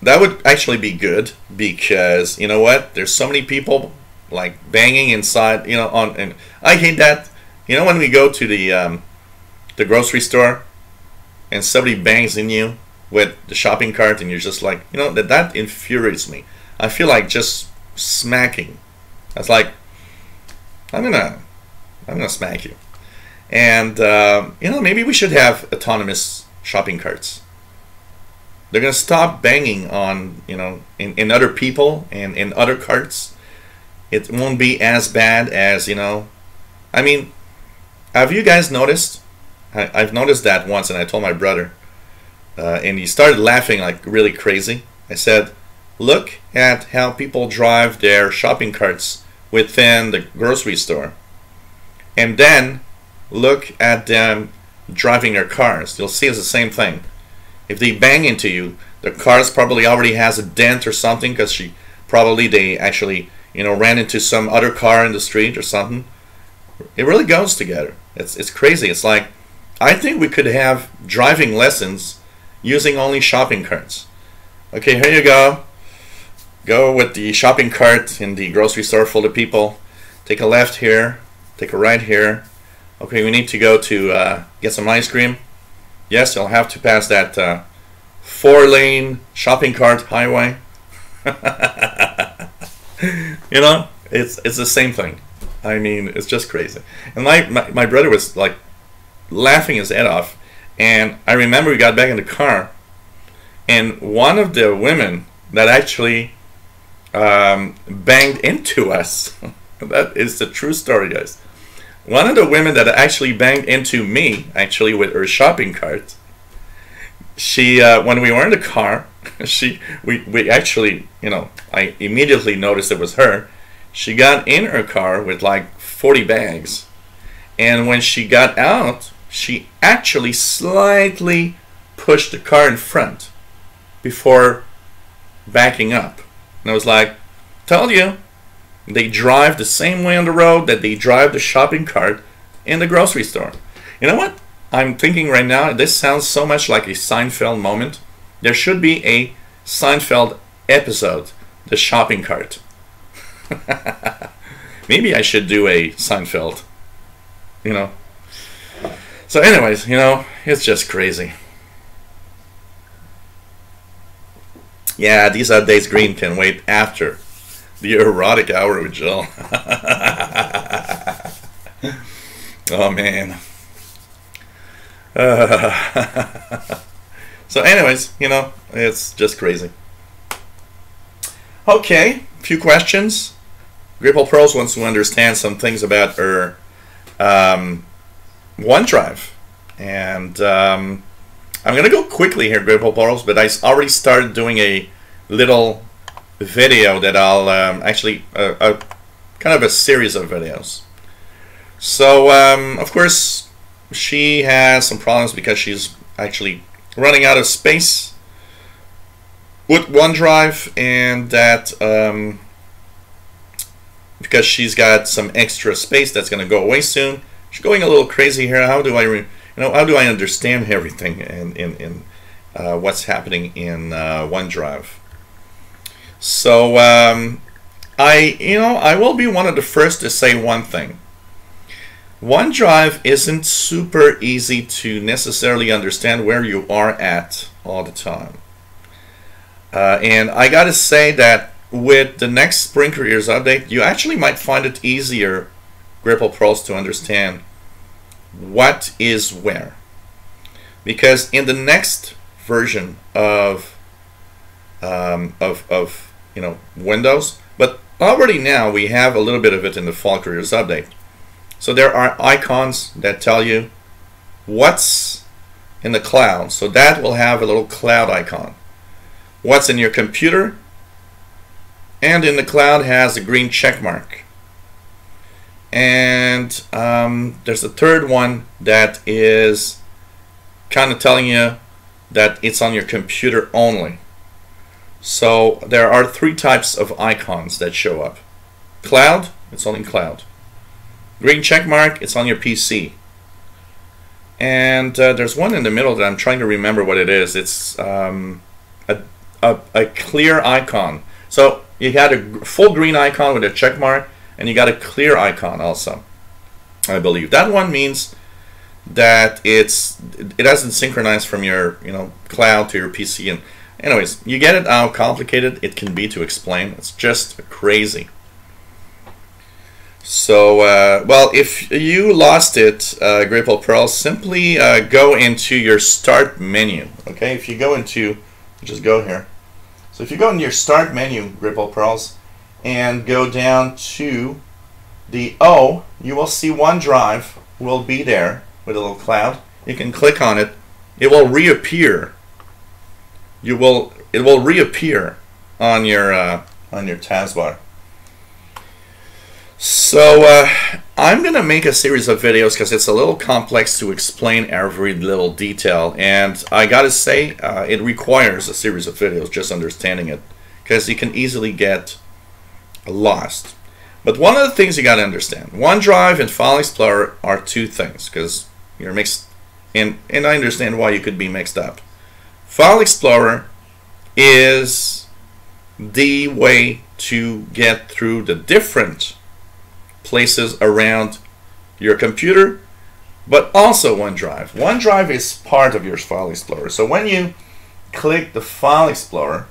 That would actually be good because, you know what? There's so many people like banging inside, you know, and I hate that. You know, when we go to the grocery store and somebody bangs in you with the shopping cart and you're just like, you know, that infuriates me. I feel like just smacking. That's like, I'm gonna smack you. And you know, maybe we should have autonomous shopping carts. They're gonna stop banging on, you know, in other people and in other carts. It won't be as bad as, you know, I mean, have you guys noticed? I've noticed that once, and I told my brother, and he started laughing like really crazy. I said, look at how people drive their shopping carts within the grocery store, and then look at them driving their cars. You'll see it's the same thing. If they bang into you, the car's probably already has a dent or something because they actually, you know, ran into some other car in the street or something. It really goes together. It's crazy. It's like, I think we could have driving lessons using only shopping carts. Okay, here you go. Go with the shopping cart in the grocery store full of people. Take a left here. Take a right here. Okay, we need to go to get some ice cream. Yes, you'll have to pass that 4-lane shopping cart highway. You know, it's the same thing. I mean, it's just crazy. And my brother was like laughing his head off. And I remember we got back in the car, and one of the women that actually banged into us, that is the true story, guys. one of the women that actually banged into me, actually with her shopping cart, she when we were in the car, we actually, you know, I immediately noticed it was her. She got in her car with like 40 bags, and when she got out, she actually slightly pushed the car in front before backing up. And I was like, told you, they drive the same way on the road that they drive the shopping cart in the grocery store. You know what? I'm thinking right now, this sounds so much like a Seinfeld moment. There should be a Seinfeld episode, The Shopping Cart. Maybe I should do a Seinfeld, you know. So anyways, you know, it's just crazy. Yeah, these are days Green can wait after the erotic hour with Jill. Oh man. So anyways, you know, it's just crazy. Okay, a few questions. Gripple Pros wants to understand some things about her OneDrive. And I'm going to go quickly here, Gripple Pros, but I already started doing a little video that I'll actually, kind of a series of videos. So, of course, she has some problems because she's actually running out of space with OneDrive, and that because she's got some extra space that's going to go away soon. She's going a little crazy here. How do I, how do I understand everything in what's happening in OneDrive? So I will be one of the first to say one thing. OneDrive isn't super easy to necessarily understand where you are at all the time. And I gotta say that with the next Spring Careers update, you actually might find it easier, Gripple Pros, to understand what is where. Because in the next version of Windows, but already now we have a little bit of it in the Fall Careers update. So there are icons that tell you what's in the cloud. So that will have a little cloud icon. What's in your computer and in the cloud has a green check mark. And there's a third one that is kind of telling you that it's on your computer only. So there are three types of icons that show up. Cloud, it's only cloud. Green check mark, it's on your PC. And there's one in the middle that I'm trying to remember what it is. It's a clear icon. So you got a full green icon with a check mark, and you got a clear icon also, I believe. That one means that it hasn't synchronized from your cloud to your PC. And anyways, you get it how complicated it can be to explain. It's just crazy. So, well, if you lost it, Gripple Pearl, simply go into your Start menu. Okay, if you go into, just go here. So if you go into your Start menu, Gripple Pearls, and go down to the O, you will see OneDrive will be there with a little cloud. You can click on it. It will reappear. It will reappear on your taskbar. So I'm gonna make a series of videos because it's a little complex to explain every little detail, and I gotta say it requires a series of videos just understanding it, because you can easily get lost. But one of the things you gotta understand, OneDrive and File Explorer are two things, because you're mixed, and I understand why you could be mixed up. File Explorer is the way to get through the different places around your computer, but also OneDrive. OneDrive is part of your File Explorer. So when you click the File Explorer,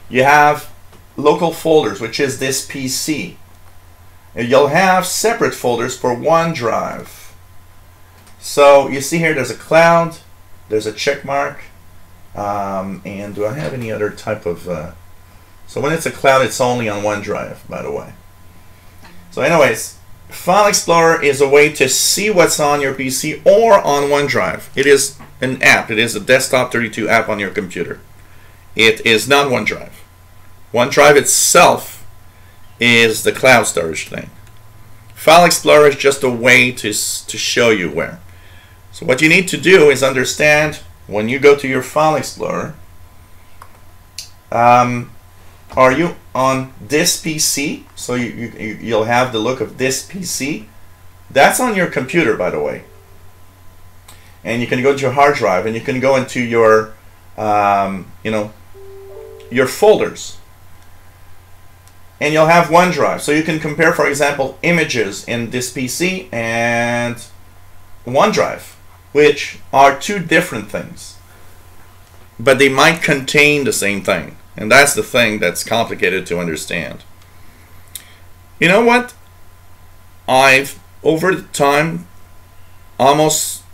you have local folders, which is this PC. And you'll have separate folders for OneDrive. So you see here there's a cloud, there's a check mark, and do I have any other type of... so when it's a cloud, it's only on OneDrive, by the way. So anyways, File Explorer is a way to see what's on your PC or on OneDrive. It is an app. It is a desktop 32 app on your computer. It is not OneDrive. OneDrive itself is the cloud storage thing. File Explorer is just a way to show you where. So what you need to do is understand when you go to your File Explorer, are you on this PC? So you'll have the look of this PC. That's on your computer, by the way. And you can go to your hard drive and you can go into your, your folders. And you'll have OneDrive. So you can compare, for example, images in this PC and OneDrive, which are two different things. But they might contain the same thing. And that's the thing that's complicated to understand. You know what? I've, over the time, almost,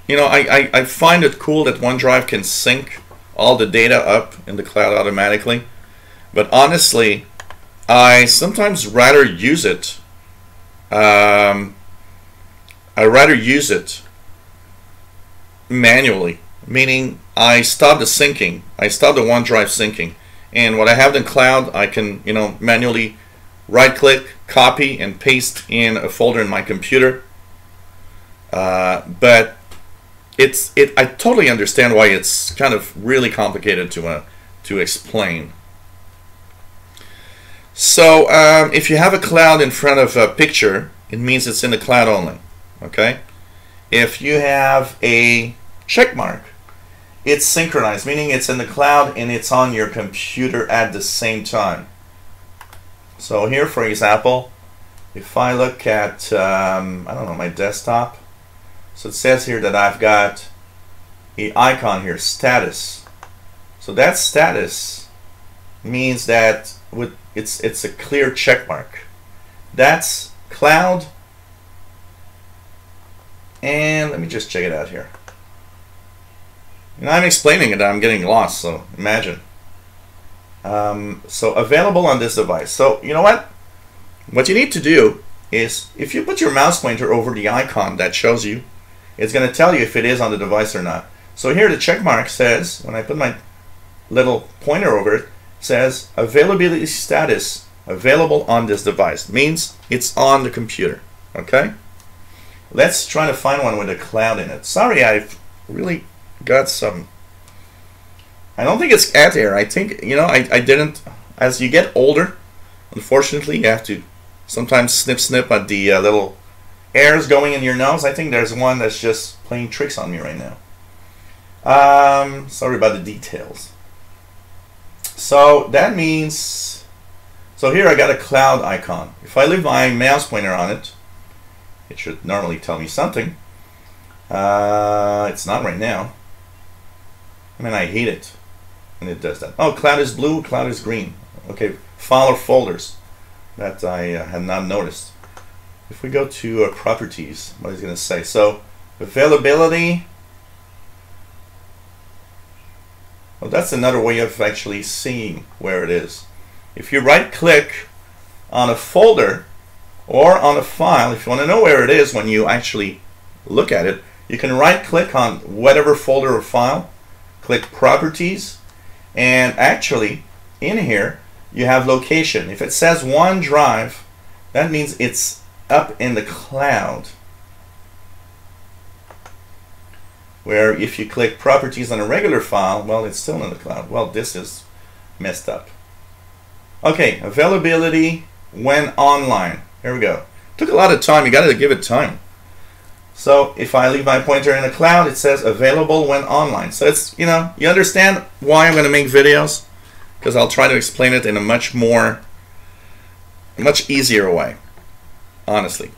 I find it cool that OneDrive can sync all the data up in the cloud automatically. But honestly, I sometimes rather use it. I rather use it manually, meaning I stop the syncing. I stop the OneDrive syncing, and what I have in cloud, I can manually right-click, copy, and paste in a folder in my computer. But I totally understand why it's kind of really complicated to explain. So if you have a cloud in front of a picture, it means it's in the cloud only. Okay. If you have a check mark, it's synchronized, meaning it's in the cloud and it's on your computer at the same time. So here, for example, if I look at, I don't know, my desktop, so it says here that I've got an icon here, status. So that status means that it's a clear check mark. That's cloud. And let me just check it out here. I'm explaining it, I'm getting lost, so imagine. So available on this device. So you know what? What you need to do is, if you put your mouse pointer over the icon that shows you, it's going to tell you if it is on the device or not. So here the check mark says, when I put my little pointer over it, says availability status available on this device. Means it's on the computer. Okay? Let's try to find one with a cloud in it. Sorry, I've really got some. I don't think it's at here. I think, I didn't. As you get older, unfortunately, you have to sometimes snip at the little airs going in your nose. I think there's one that's just playing tricks on me right now. Sorry about the details. So that means, so here I got a cloud icon. If I leave my mouse pointer on it, it should normally tell me something. It's not right now. I mean, I hate it when it does that. Oh, cloud is blue, cloud is green. Okay, file or folders. That I had not noticed. If we go to properties, what is it going to say? So, availability. Well, that's another way of actually seeing where it is. If you right-click on a folder or on a file, if you want to know where it is when you actually look at it, you can right-click on whatever folder or file, click Properties, and actually, in here, you have location. If it says OneDrive, that means it's up in the cloud. Where if you click Properties on a regular file, well, it's still in the cloud. Well, this is messed up. Okay, availability when online. Here we go. Took a lot of time. You got to give it time. So if I leave my pointer in the cloud, it says available when online. So it's, you understand why I'm going to make videos, because I'll try to explain it in a much easier way, honestly.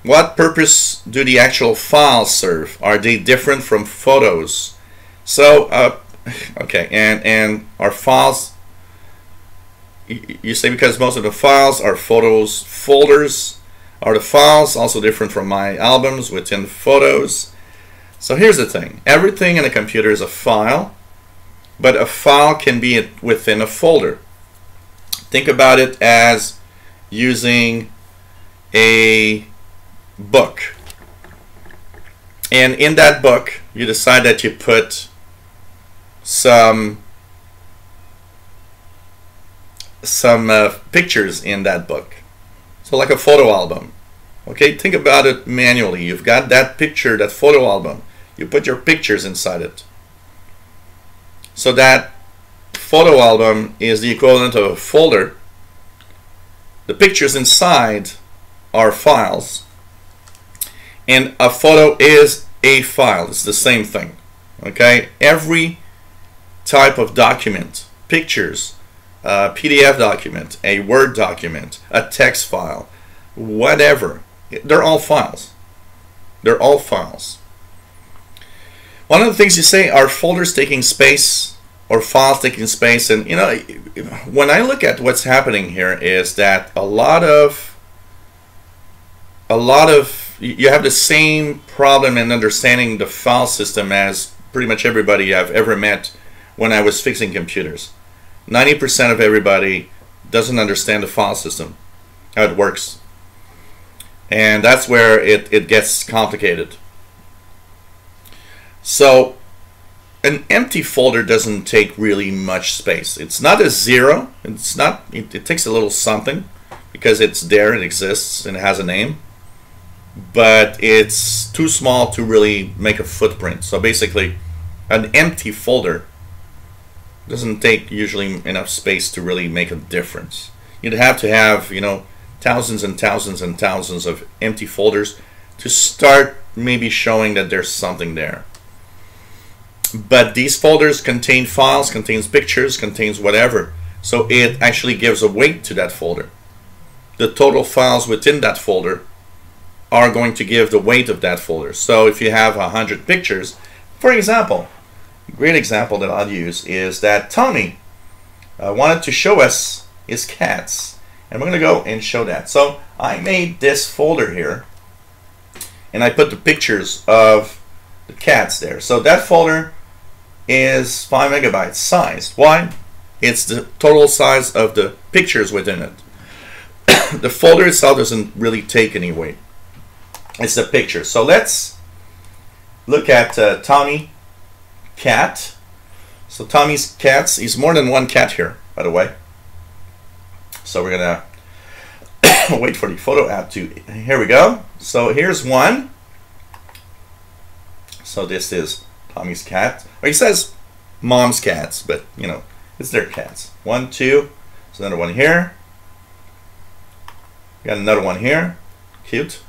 What purpose do the actual files serve? Are they different from photos? So, okay, and our files, you say because most of the files are photos folders. Are the files also different from my albums within photos? So here's the thing. Everything in a computer is a file, but a file can be within a folder. Think about it as using a book. And in that book, you decide that you put some pictures in that book. So like a photo album. Okay, think about it manually. You've got that picture, that photo album. You put your pictures inside it. So that photo album is the equivalent of a folder. The pictures inside are files. And a photo is a file. It's the same thing. Okay? Every type of document, pictures, a PDF document, a Word document, a text file, whatever, they're all files. They're all files. One of the things you say, are folders taking space or files taking space? And you know, when I look at what's happening here is that a lot of you have the same problem in understanding the file system as pretty much everybody I've ever met when I was fixing computers. 90% of everybody doesn't understand the file system, how it works. And that's where it gets complicated. So an empty folder doesn't take really much space. It's not a zero. It's not. It takes a little something because it's there, it exists, and it has a name. But it's too small to really make a footprint. So basically, an empty folder doesn't take usually enough space to really make a difference. You'd have to have, you know, thousands and thousands and thousands of empty folders to start maybe showing that there's something there. But these folders contain files, contains pictures, contains whatever. So it actually gives a weight to that folder. The total files within that folder are going to give the weight of that folder. So if you have 100 pictures, for example, a great example that I'll use is that Tommy wanted to show us his cats. And we're going to go and show that. So I made this folder here, and I put the pictures of the cats there. So that folder is 5 megabytes size. Why? It's the total size of the pictures within it. The folder itself doesn't really take any weight. It's the picture. So let's look at Tommy cat. So Tommy's cats, he's more than one cat here, by the way. So we're gonna wait for the photo app to, here we go. So here's one. So this is Tommy's cat. Or he says mom's cats, but you know, it's their cats. 1, 2, there's another one here. Got another one here, cute.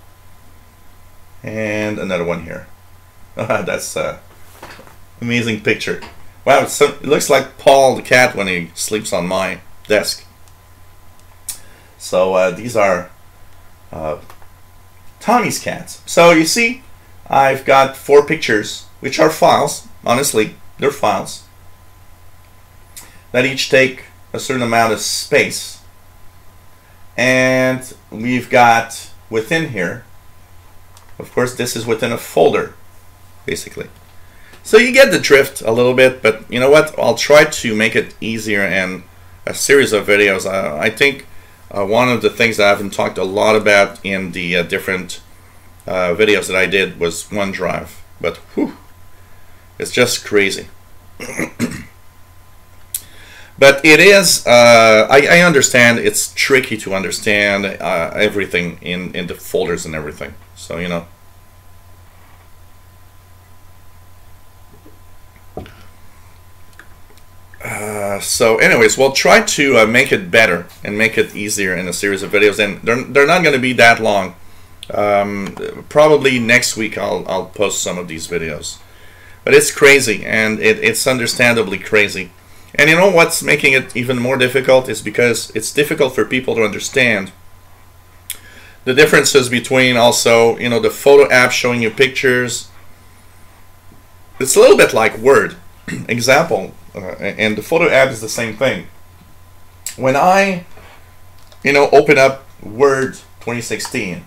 And another one here. That's amazing picture. Wow, it looks like Paul the cat when he sleeps on my desk. So these are Tommy's cats. So you see, I've got 4 pictures, which are files. Honestly, they're files that each take a certain amount of space. And we've got within here, of course, this is within a folder, basically. So you get the drift a little bit, but you know what? I'll try to make it easier in a series of videos. I think one of the things that I haven't talked a lot about in the different videos that I did was OneDrive, but whew, it's just crazy. But it is, I understand it's tricky to understand everything in the folders and everything. So, you know. So anyways, we'll try to make it better and make it easier in a series of videos. And they're not going to be that long. Probably next week I'll post some of these videos. But it's crazy, and it's understandably crazy. And you know what's making it even more difficult is because it's difficult for people to understand the differences between also, you know, the photo app showing you pictures. It's a little bit like Word. Example, and the photo app is the same thing. When I, you know, open up Word 2016,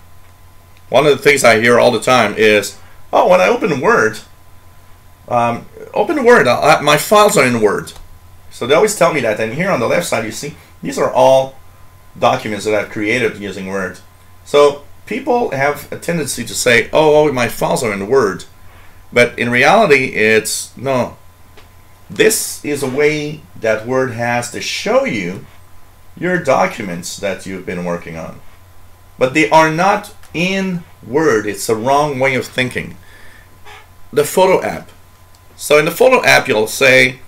one of the things I hear all the time is, oh, when I open Word, my files are in Word. So they always tell me that. And here on the left side, you see, These are all documents that I've created using Word. So people have a tendency to say, oh, my files are in Word. But in reality, it's no. This is a way that Word has to show you your documents that you've been working on. But they are not in Word. It's a wrong way of thinking. The photo app. So in the photo app, you'll say,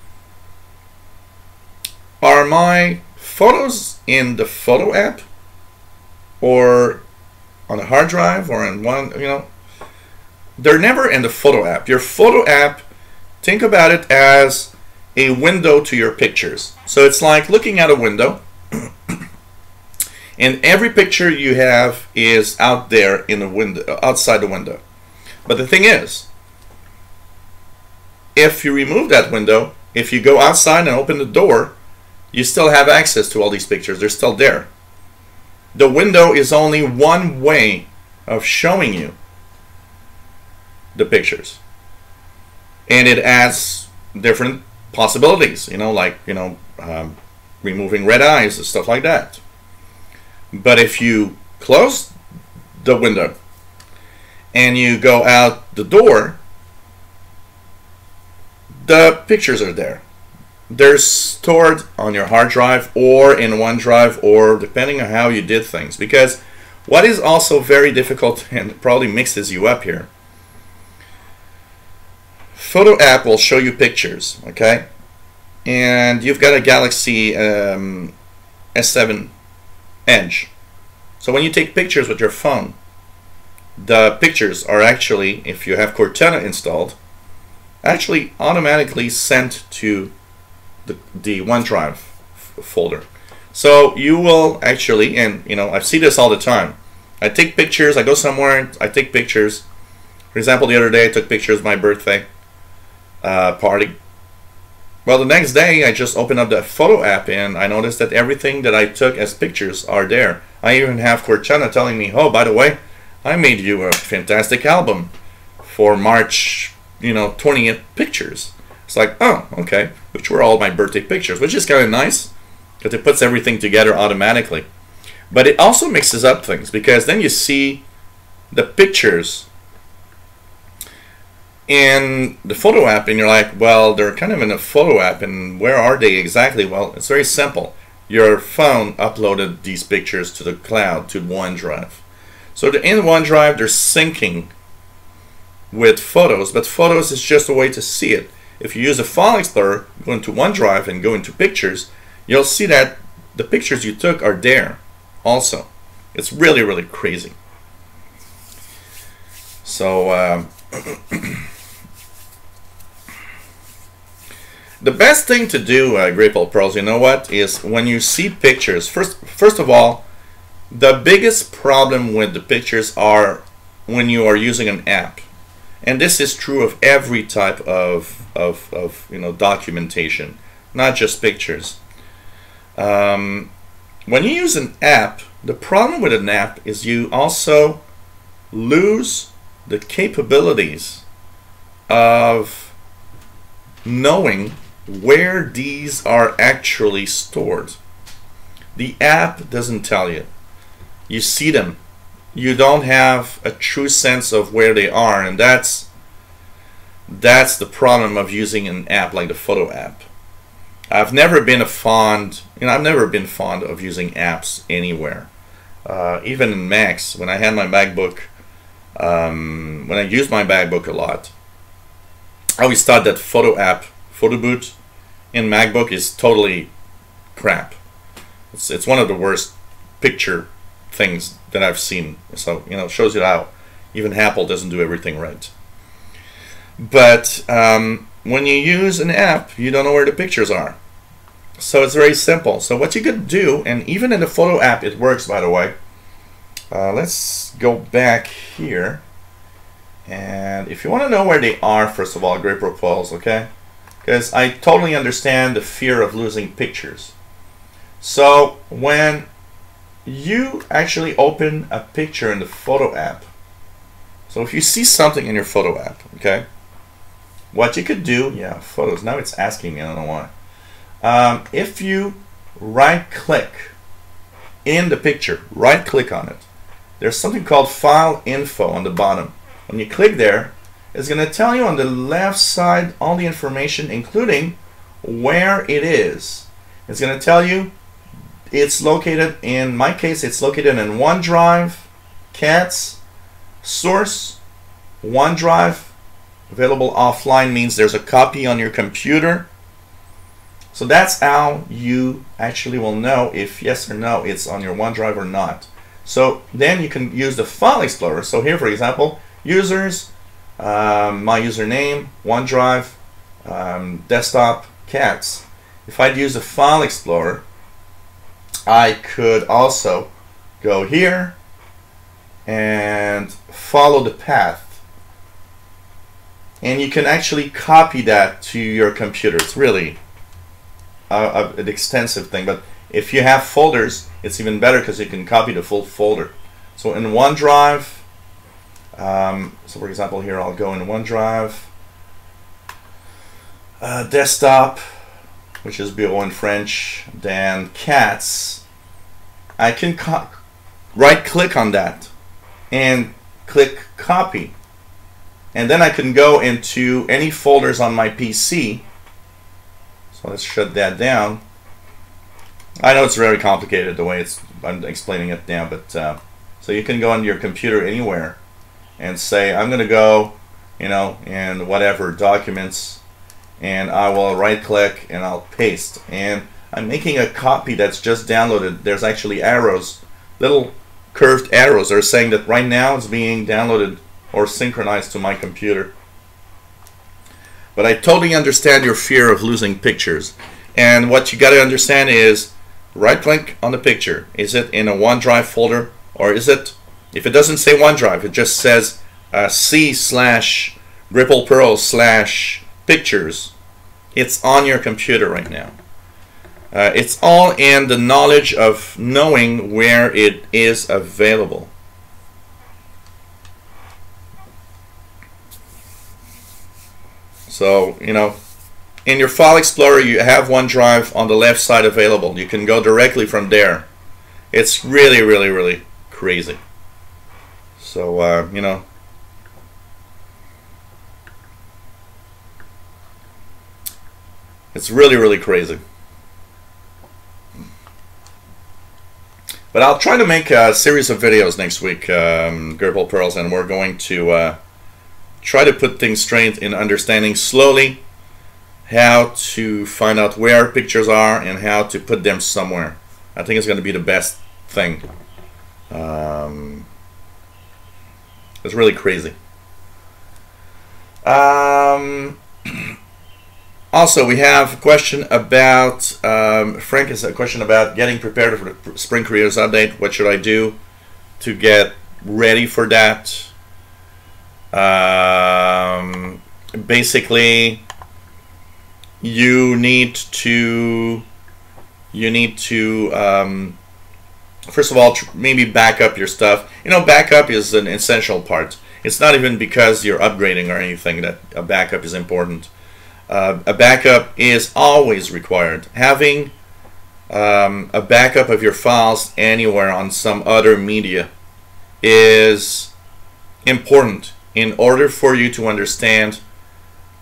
are my photos in the photo app or on a hard drive or in one, they're never in the photo app. Your photo app, think about it as a window to your pictures. So it's like looking at a window and every picture you have is out there in the window, outside the window. But the thing is, if you remove that window, if you go outside and open the door, you still have access to all these pictures. They're still there. The window is only one way of showing you the pictures. And it adds different possibilities, removing red eyes and stuff like that. But if you close the window and you go out the door, the pictures are there. They're stored on your hard drive or in OneDrive, or depending on how you did things. Because what is also very difficult and probably mixes you up here, Photo app will show you pictures, okay? And you've got a Galaxy S7 Edge. So when you take pictures with your phone, the pictures are actually, if you have Cortana installed, actually automatically sent to the OneDrive folder. So you will actually, and I see this all the time. I take pictures, I go somewhere, I take pictures. For example, the other day I took pictures of my birthday party. Well, the next day I just opened up the photo app and I noticed that everything that I took as pictures are there. I even have Cortana telling me, oh, by the way, I made you a fantastic album for March 20th pictures. It's like, oh, okay, which were all my birthday pictures, which is kind of nice because it puts everything together automatically. But it also mixes up things, because then you see the pictures in the photo app and you're like, well, they're kind of in a photo app, and where are they exactly? Well, it's very simple. Your phone uploaded these pictures to the cloud, to OneDrive. So in OneDrive, they're syncing with Photos, but Photos is just a way to see it. If you use a file explorer, go into OneDrive and go into pictures, you'll see that the pictures you took are there also. It's really, really crazy. So the best thing to do, Grapple Pearls, you know what, is when you see pictures, first of all, the biggest problem with the pictures are when you are using an app. And this is true of every type of documentation, not just pictures. When you use an app, the problem with an app is you also lose the capabilities of knowing where these are actually stored. The app doesn't tell you. You see them. You don't have a true sense of where they are, and that's the problem of using an app like the photo app. I've never been fond of using apps anywhere. Even in Macs, when I had my MacBook, when I used my MacBook a lot, I always thought that photo app, Photo Boot, in MacBook is totally crap. It's one of the worst picture things that I've seen. So it shows you how even Apple doesn't do everything right. But when you use an app, you don't know where the pictures are. So it's very simple. So what you could do, and even in the photo app it works, by the way. Let's go back here, and if you want to know where they are, first of all, great proposals, okay? Because I totally understand the fear of losing pictures. So when you actually open a picture in the photo app, so if you see something in your photo app, okay, what you could do, yeah, photos, now it's asking me, I don't know why. If you right click in the picture, right click on it. There's something called file info on the bottom. When you click there, it's going to tell you on the left side all the information, including where it is. It's going to tell you it's located, in my case, it's located in OneDrive, Cats, Source, OneDrive. Available offline means there's a copy on your computer. So that's how you actually will know if yes or no it's on your OneDrive or not. So then you can use the File Explorer. So here, for example, users, my username, OneDrive, desktop, Cats. If I'd use the File Explorer, I could also go here and follow the path. And you can actually copy that to your computer. It's really an extensive thing, but if you have folders, it's even better because you can copy the full folder. So in OneDrive, so for example here I'll go in OneDrive, desktop, which is bureau in French, then Cats. I can right click on that and click copy. And then I can go into any folders on my PC. So let's shut that down. I know it's very complicated the way I'm explaining it now, but so you can go on your computer anywhere and say, I'm going to go, you know, in whatever documents, and I will right click and I'll paste. And I'm making a copy that's just downloaded. There's actually arrows, little curved arrows that are saying that right now it's being downloaded or synchronized to my computer. But I totally understand your fear of losing pictures. And what you got to understand is right click on the picture. Is it in a OneDrive folder, or is it, if it doesn't say OneDrive, it just says c/ripplepearl/pictures, it's on your computer right now. It's all in the knowledge of knowing where it is available. So, you know, in your File Explorer, you have OneDrive on the left side available. You can go directly from there. It's really, really, really crazy. So, you know, it's really, really crazy. But I'll try to make a series of videos next week, Gerbil Pearls, and we're going to try to put things straight in understanding slowly how to find out where pictures are and how to put them somewhere. I think it's going to be the best thing. It's really crazy. Also, we have a question about, Frank has a question about getting prepared for the Spring Creators Update. What should I do to get ready for that? Basically, you need to first of all maybe back up your stuff. You know, backup is an essential part. It's not even because you're upgrading or anything that a backup is important. A backup is always required. Having a backup of your files anywhere on some other media is important in order for you to understand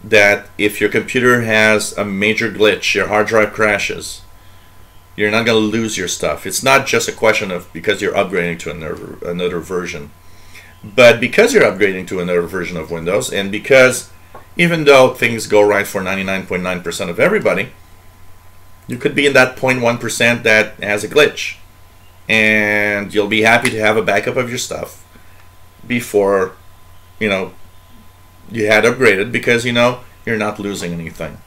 that if your computer has a major glitch, your hard drive crashes, you're not going to lose your stuff. It's not just a question of because you're upgrading to another version, but because you're upgrading to another version of Windows, and because even though things go right for 99.9% of everybody, you could be in that 0.1% that has a glitch, and you'll be happy to have a backup of your stuff before, you know, you had upgraded, because you know you're not losing anything.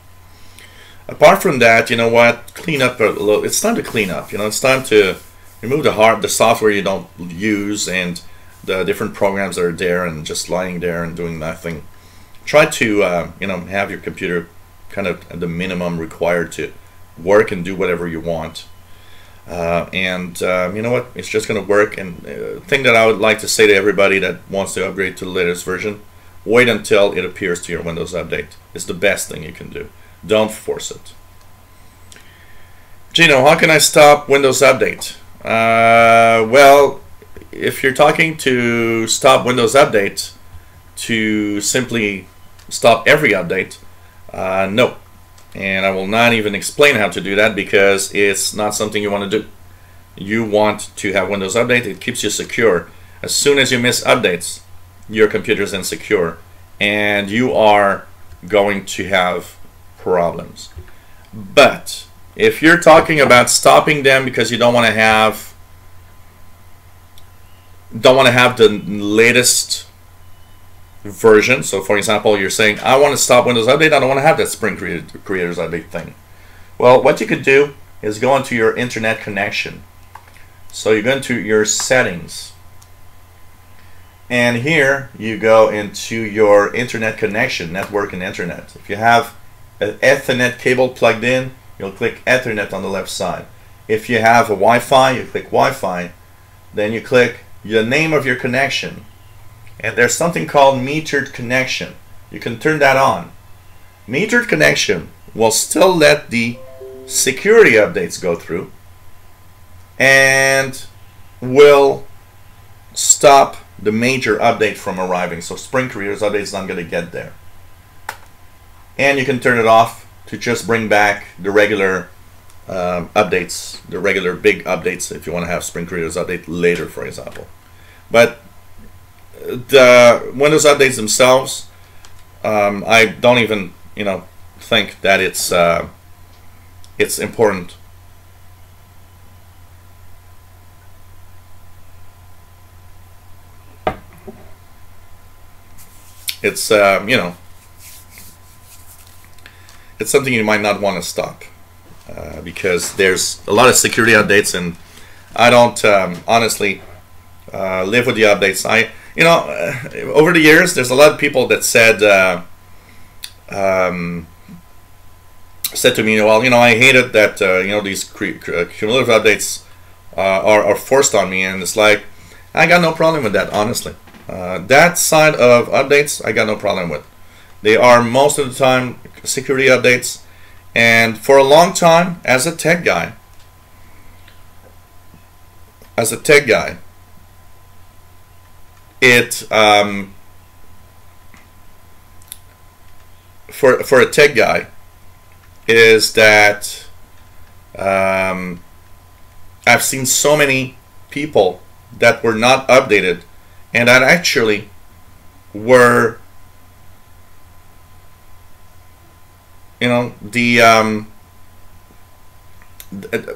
Apart from that, you know what, clean up a little. It's time to clean up. You know, it's time to remove the software you don't use and the different programs that are there and just lying there and doing nothing. Try to you know, have your computer kind of at the minimum required to work and do whatever you want. And you know what, it's just going to work. And the thing that I would like to say to everybody that wants to upgrade to the latest version, wait until it appears to your Windows Update. It's the best thing you can do. Don't force it. Gino, how can I stop Windows Update? Well, if you're talking to stop Windows Update, to simply stop every update, no. And I will not even explain how to do that because it's not something you want to do. You want to have Windows Update. It keeps you secure. As soon as you miss updates, your computer is insecure and you are going to have problems. But if you're talking about stopping them because you don't want to have the latest version, so for example you're saying I want to stop Windows Update, I don't want to have that Spring Creators Update thing. Well, what you could do is go into your internet connection. So you go into your settings, and here you go into your internet connection, network and internet. If you have an Ethernet cable plugged in, you'll click Ethernet on the left side. If you have a Wi-Fi, you click Wi-Fi. Then you click the name of your connection. And there's something called metered connection. You can turn that on. Metered connection will still let the security updates go through and will stop the major update from arriving. So Spring Creators Update is not going to get there. And you can turn it off to just bring back the regular updates, the regular big updates if you want to have Spring Creators Update later, for example. But the Windows updates themselves, I don't even think that it's important. It's it's something you might not want to stop because there's a lot of security updates, and I don't honestly live with the updates. Over the years, there's a lot of people that said to me, well, I hated that these cumulative updates are forced on me, and it's like I got no problem with that, honestly. That side of updates, I got no problem with. They are most of the time security updates, and for a long time, as a tech guy, it for a tech guy is that I've seen so many people that were not updated and that actually were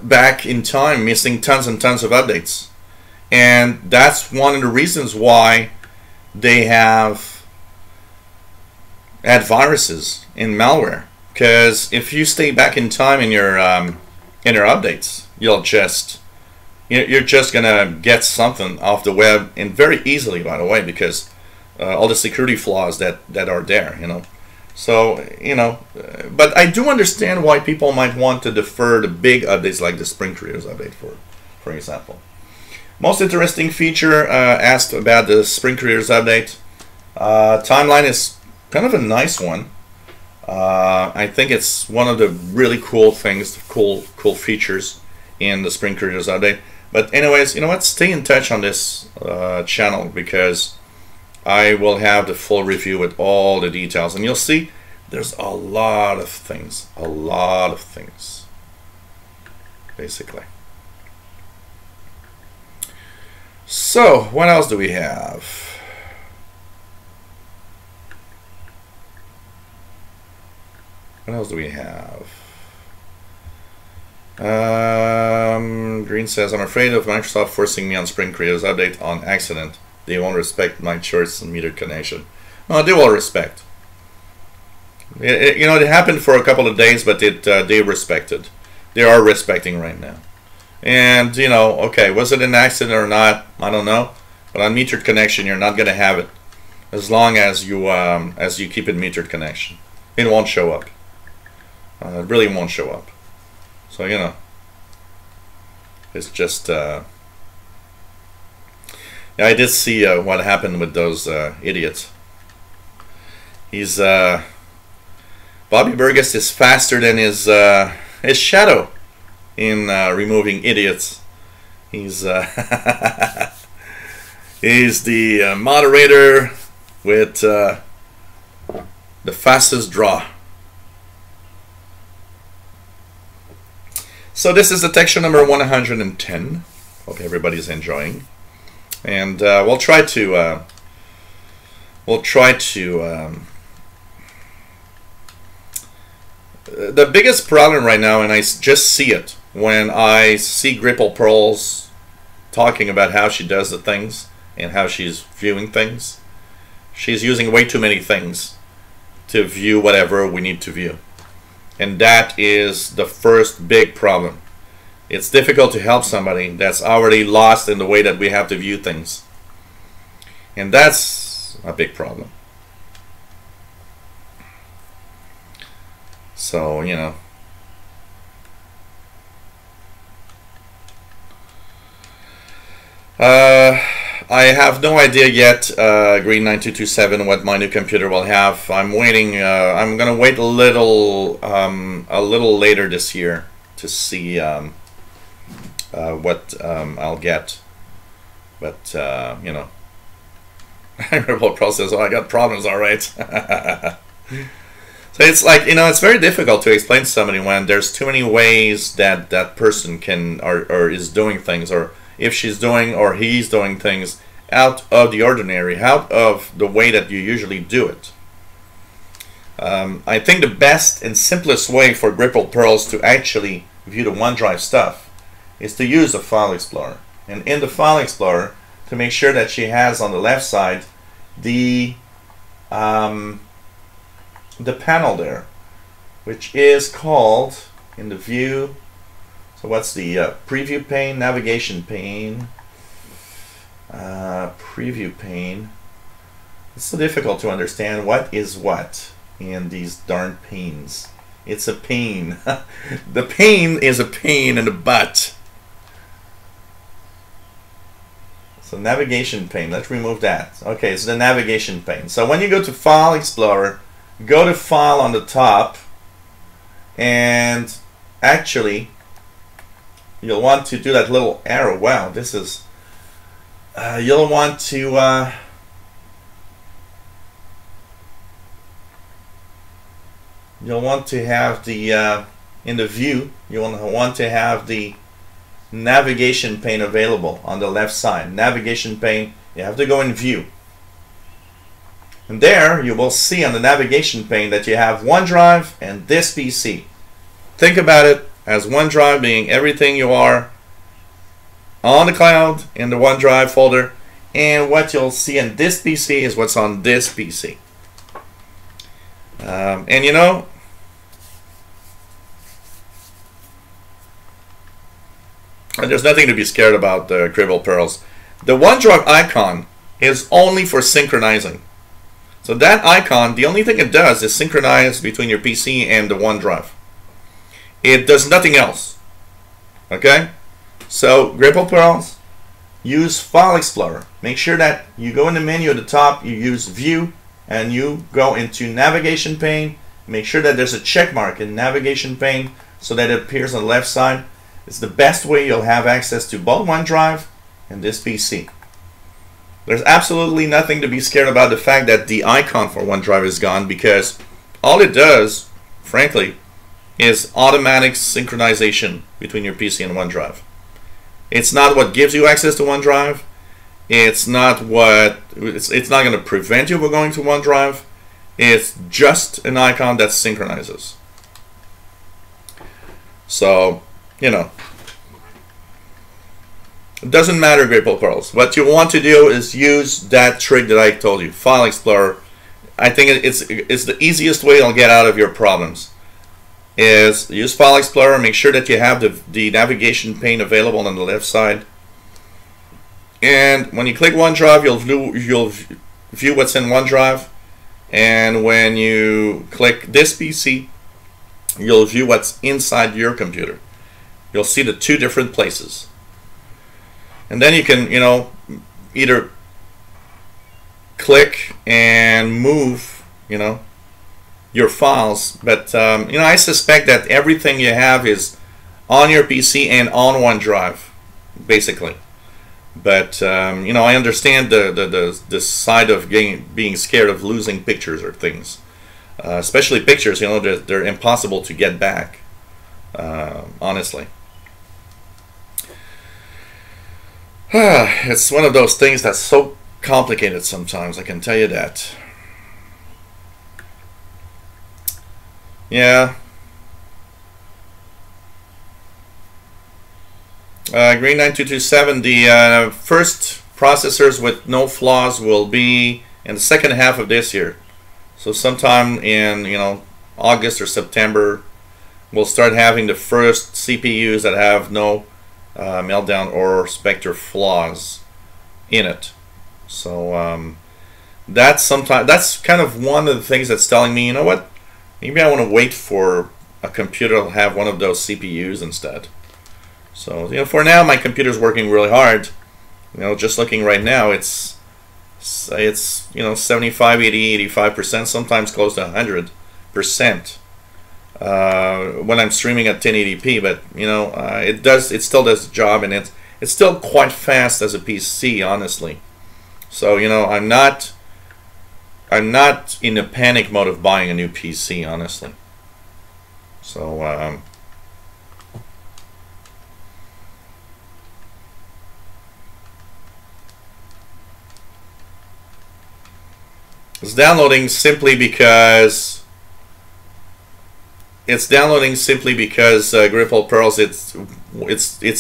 back in time missing tons and tons of updates. And that's one of the reasons why they have had viruses and malware. Because if you stay back in time in your updates, you're just gonna get something off the web, and very easily, by the way, because all the security flaws that are there, So but I do understand why people might want to defer the big updates like the Spring Creators Update, for example. Most interesting feature asked about the Spring Creators Update. Timeline is kind of a nice one. I think it's one of the really cool things, cool features in the Spring Creators Update. But anyways, you know what? Stay in touch on this channel, because I will have the full review with all the details, and you'll see there's a lot of things, basically. So, what else do we have? Green says, I'm afraid of Microsoft forcing me on Spring Creators Update on accident. They won't respect my choice and metered connection. No, they will respect. It happened for a couple of days, but they respected. They are respecting right now. And okay, was it an accident or not? I don't know. But on metered connection, you're not going to have it as long as you keep it metered connection. It won't show up. It really won't show up. So it's just. Yeah, I did see what happened with those idiots. He's Bobby Burgess is faster than his shadow. in removing idiots. He's he's the moderator with the fastest draw. So this is the texture number 110. Hope everybody's enjoying, and we'll try to the biggest problem right now, and I just see it when I see Gripple Pearls talking about how she does the things and how she's viewing things. She's using way too many things to view whatever we need to view. And that is the first big problem. It's difficult to help somebody that's already lost in the way that we have to view things. And that's a big problem. So, you know. I have no idea yet, Green 9227, what my new computer will have. I'm waiting. I'm gonna wait a little later this year to see what I'll get. But you know, Rebel Pro says, "Oh, I got problems, all right." So it's like, you know, it's very difficult to explain to somebody when there's too many ways that that person can or is doing things, or if she's doing or he's doing things out of the ordinary, out of the way that you usually do it. I think the best and simplest way for Gripple Pearls to actually view the OneDrive stuff is to use the File Explorer. And in the File Explorer, to make sure that she has on the left side the panel there, which is called in the view. So what's the preview pane, navigation pane, preview pane. It's so difficult to understand what is what in these darn panes. It's a pain. The pain is a pain in the butt. So navigation pane, let's remove that. Okay, so the navigation pane. So when you go to File Explorer, go to File on the top, and actually you'll want to do that little arrow. Wow, this is you'll want to have the in the view, you'll want to have the navigation pane available on the left side. Navigation pane, you have to go in view, and there you will see on the navigation pane that you have OneDrive and this PC. Think about it as OneDrive being everything you are on the cloud in the OneDrive folder, and what you'll see in this PC is what's on this PC. And you know, there's nothing to be scared about the Gripple Pearls. The OneDrive icon is only for synchronizing. So that icon, the only thing it does is synchronize between your PC and the OneDrive. It does nothing else. Okay? So Gripple Pearls, use File Explorer. Make sure that you go in the menu at the top, you use View, and you go into Navigation pane. Make sure that there's a check mark in Navigation pane so that it appears on the left side. It's the best way you'll have access to both OneDrive and this PC. There's absolutely nothing to be scared about the fact that the icon for OneDrive is gone, because all it does, frankly, is automatic synchronization between your PC and OneDrive. It's not what gives you access to OneDrive. It's not what it's not going to prevent you from going to OneDrive. It's just an icon that synchronizes. So, you know, it doesn't matter, Gripple Pearls. What you want to do is use that trick that I told you, File Explorer. I think it's the easiest way you'll get out of your problems. Is use File Explorer, make sure that you have the navigation pane available on the left side. And when you click OneDrive, you'll view what's in OneDrive. And when you click this PC, you'll view what's inside your computer. You'll see the two different places. And then you can, you know, either click and move, you know, your files. But, you know, I suspect that everything you have is on your PC and on OneDrive, basically. But you know, I understand the side of being scared of losing pictures or things, especially pictures. You know, they're impossible to get back. Honestly, it's one of those things that's so complicated sometimes. I can tell you that. Yeah. Green 9227, the first processors with no flaws will be in the second half of this year. So sometime in, you know, August or September, we'll start having the first CPUs that have no meltdown or Spectre flaws in it. So that's kind of one of the things that's telling me, you know what, maybe I want to wait for a computer to have one of those CPUs instead. So, you know, for now, my computer's working really hard. You know, just looking right now, it's you know, 75, 80, 85%, sometimes close to 100% when I'm streaming at 1080p. But you know, it still does the job, and it's still quite fast as a PC, honestly. So, you know, I'm not in a panic mode of buying a new PC, honestly. So. It's downloading simply because Gripple Pearls, it's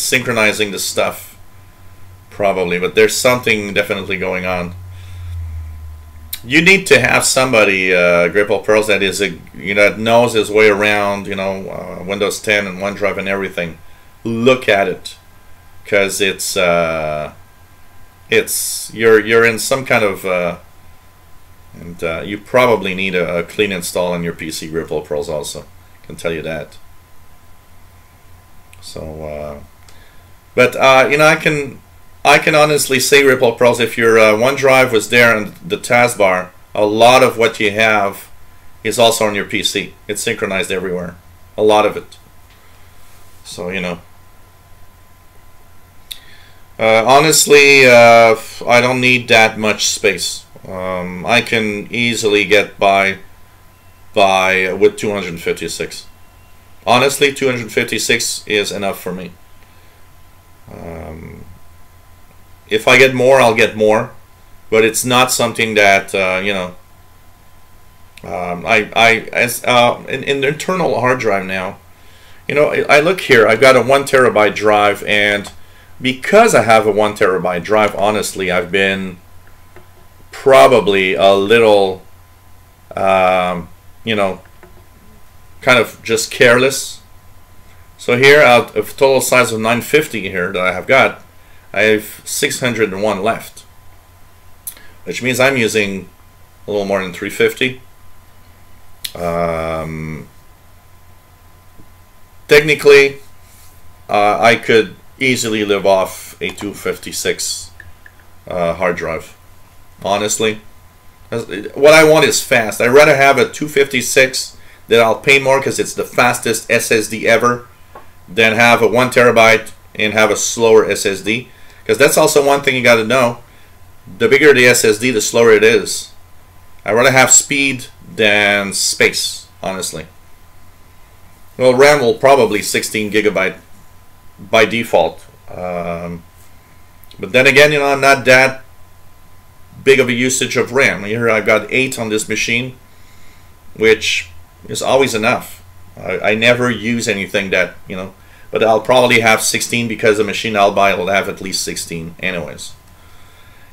synchronizing the stuff probably, but there's something definitely going on. You need to have somebody, Gripple Pearls, that is that knows his way around, you know, Windows 10 and OneDrive and everything. Look at it, because you're in some kind of and you probably need a clean install on your PC, Gripple Pearls, also. I can tell you that. So, but you know, I can honestly say, Gripple Pearls, if your OneDrive was there on the taskbar, a lot of what you have is also on your PC. It's synchronized everywhere, a lot of it. So, you know, honestly, I don't need that much space. I can easily get by with 256. Honestly, 256 is enough for me. If I get more, I'll get more, but it's not something that you know. As an internal hard drive now, you know, I look here. I've got a 1 terabyte drive, and because I have a 1 terabyte drive, honestly, I've been probably a little, you know, kind of just careless. So here, out of total size of 950 here that I have got, I have 601 left, which means I'm using a little more than 350. Technically, I could easily live off a 256 hard drive. Honestly, what I want is fast. I'd rather have a 256 that I'll pay more because it's the fastest SSD ever than have a 1 terabyte and have a slower SSD. Because that's also one thing you got to know. The bigger the SSD, the slower it is. I'd rather have speed than space, honestly. Well, RAM will probably 16 gigabyte by default. But then again, you know, I'm not that big of a usage of RAM. Here I've got 8 on this machine, which is always enough. I never use anything that, you know, but I'll probably have 16 because the machine I'll buy will have at least 16 anyways.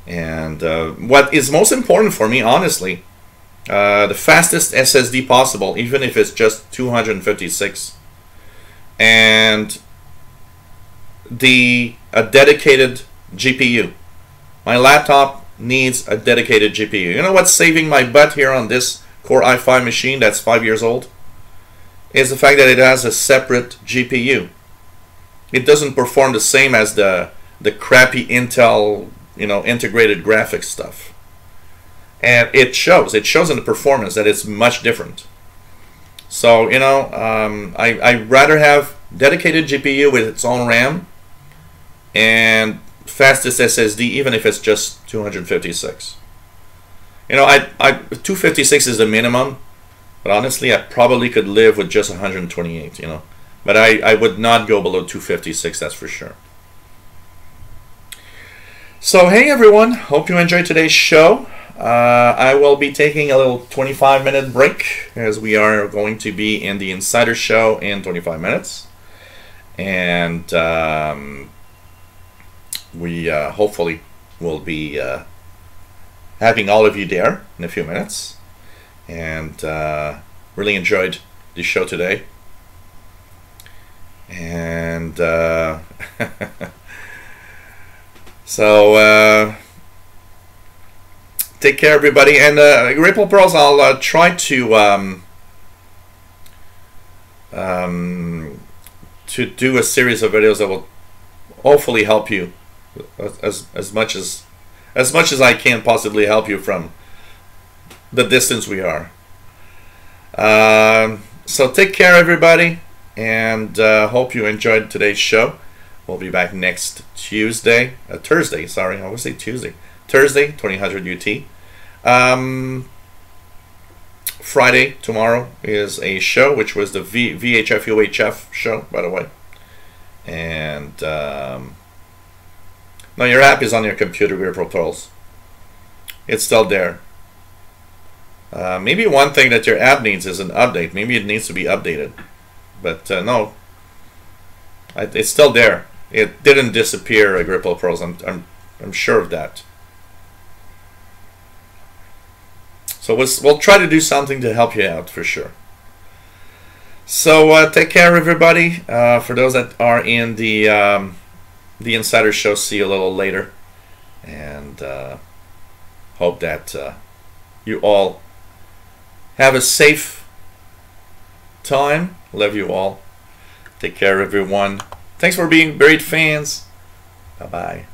And what is most important for me, honestly, the fastest SSD possible, even if it's just 256, and a dedicated GPU. My laptop needs a dedicated GPU. You know what's saving my butt here on this Core i5 machine that's 5 years old? Is the fact that it has a separate GPU. It doesn't perform the same as the crappy Intel, you know, integrated graphics stuff. And it shows in the performance that it's much different. So, you know, I'd rather have dedicated GPU with its own RAM, and fastest SSD, even if it's just 256. You know, 256 is the minimum, but honestly, I probably could live with just 128. You know, but I would not go below 256. That's for sure. So hey everyone, hope you enjoyed today's show. I will be taking a little 25-minute break as we are going to be in the Insider Show in 25 minutes. And we hopefully will be having all of you there in a few minutes. And really enjoyed the show today. And so take care, everybody. And Ripple Pearls, I'll try to do a series of videos that will hopefully help you as much as I can possibly help you from the distance we are. So take care, everybody, and hope you enjoyed today's show. We'll be back next Thursday. Sorry, I always say Tuesday. Thursday, 2000 UT. Friday, tomorrow, is a show, which was the VHF UHF show, by the way. And no, your app is on your computer, Ripple Pearls. It's still there. Maybe one thing that your app needs is an update. Maybe it needs to be updated. But no, it's still there. It didn't disappear, Ripple Pearls. I'm sure of that. So we'll try to do something to help you out for sure. So take care, everybody. For those that are in the Insider Show, see you a little later, and hope that you all have a safe time. Love you all. Take care, everyone. Thanks for being great fans. Bye bye.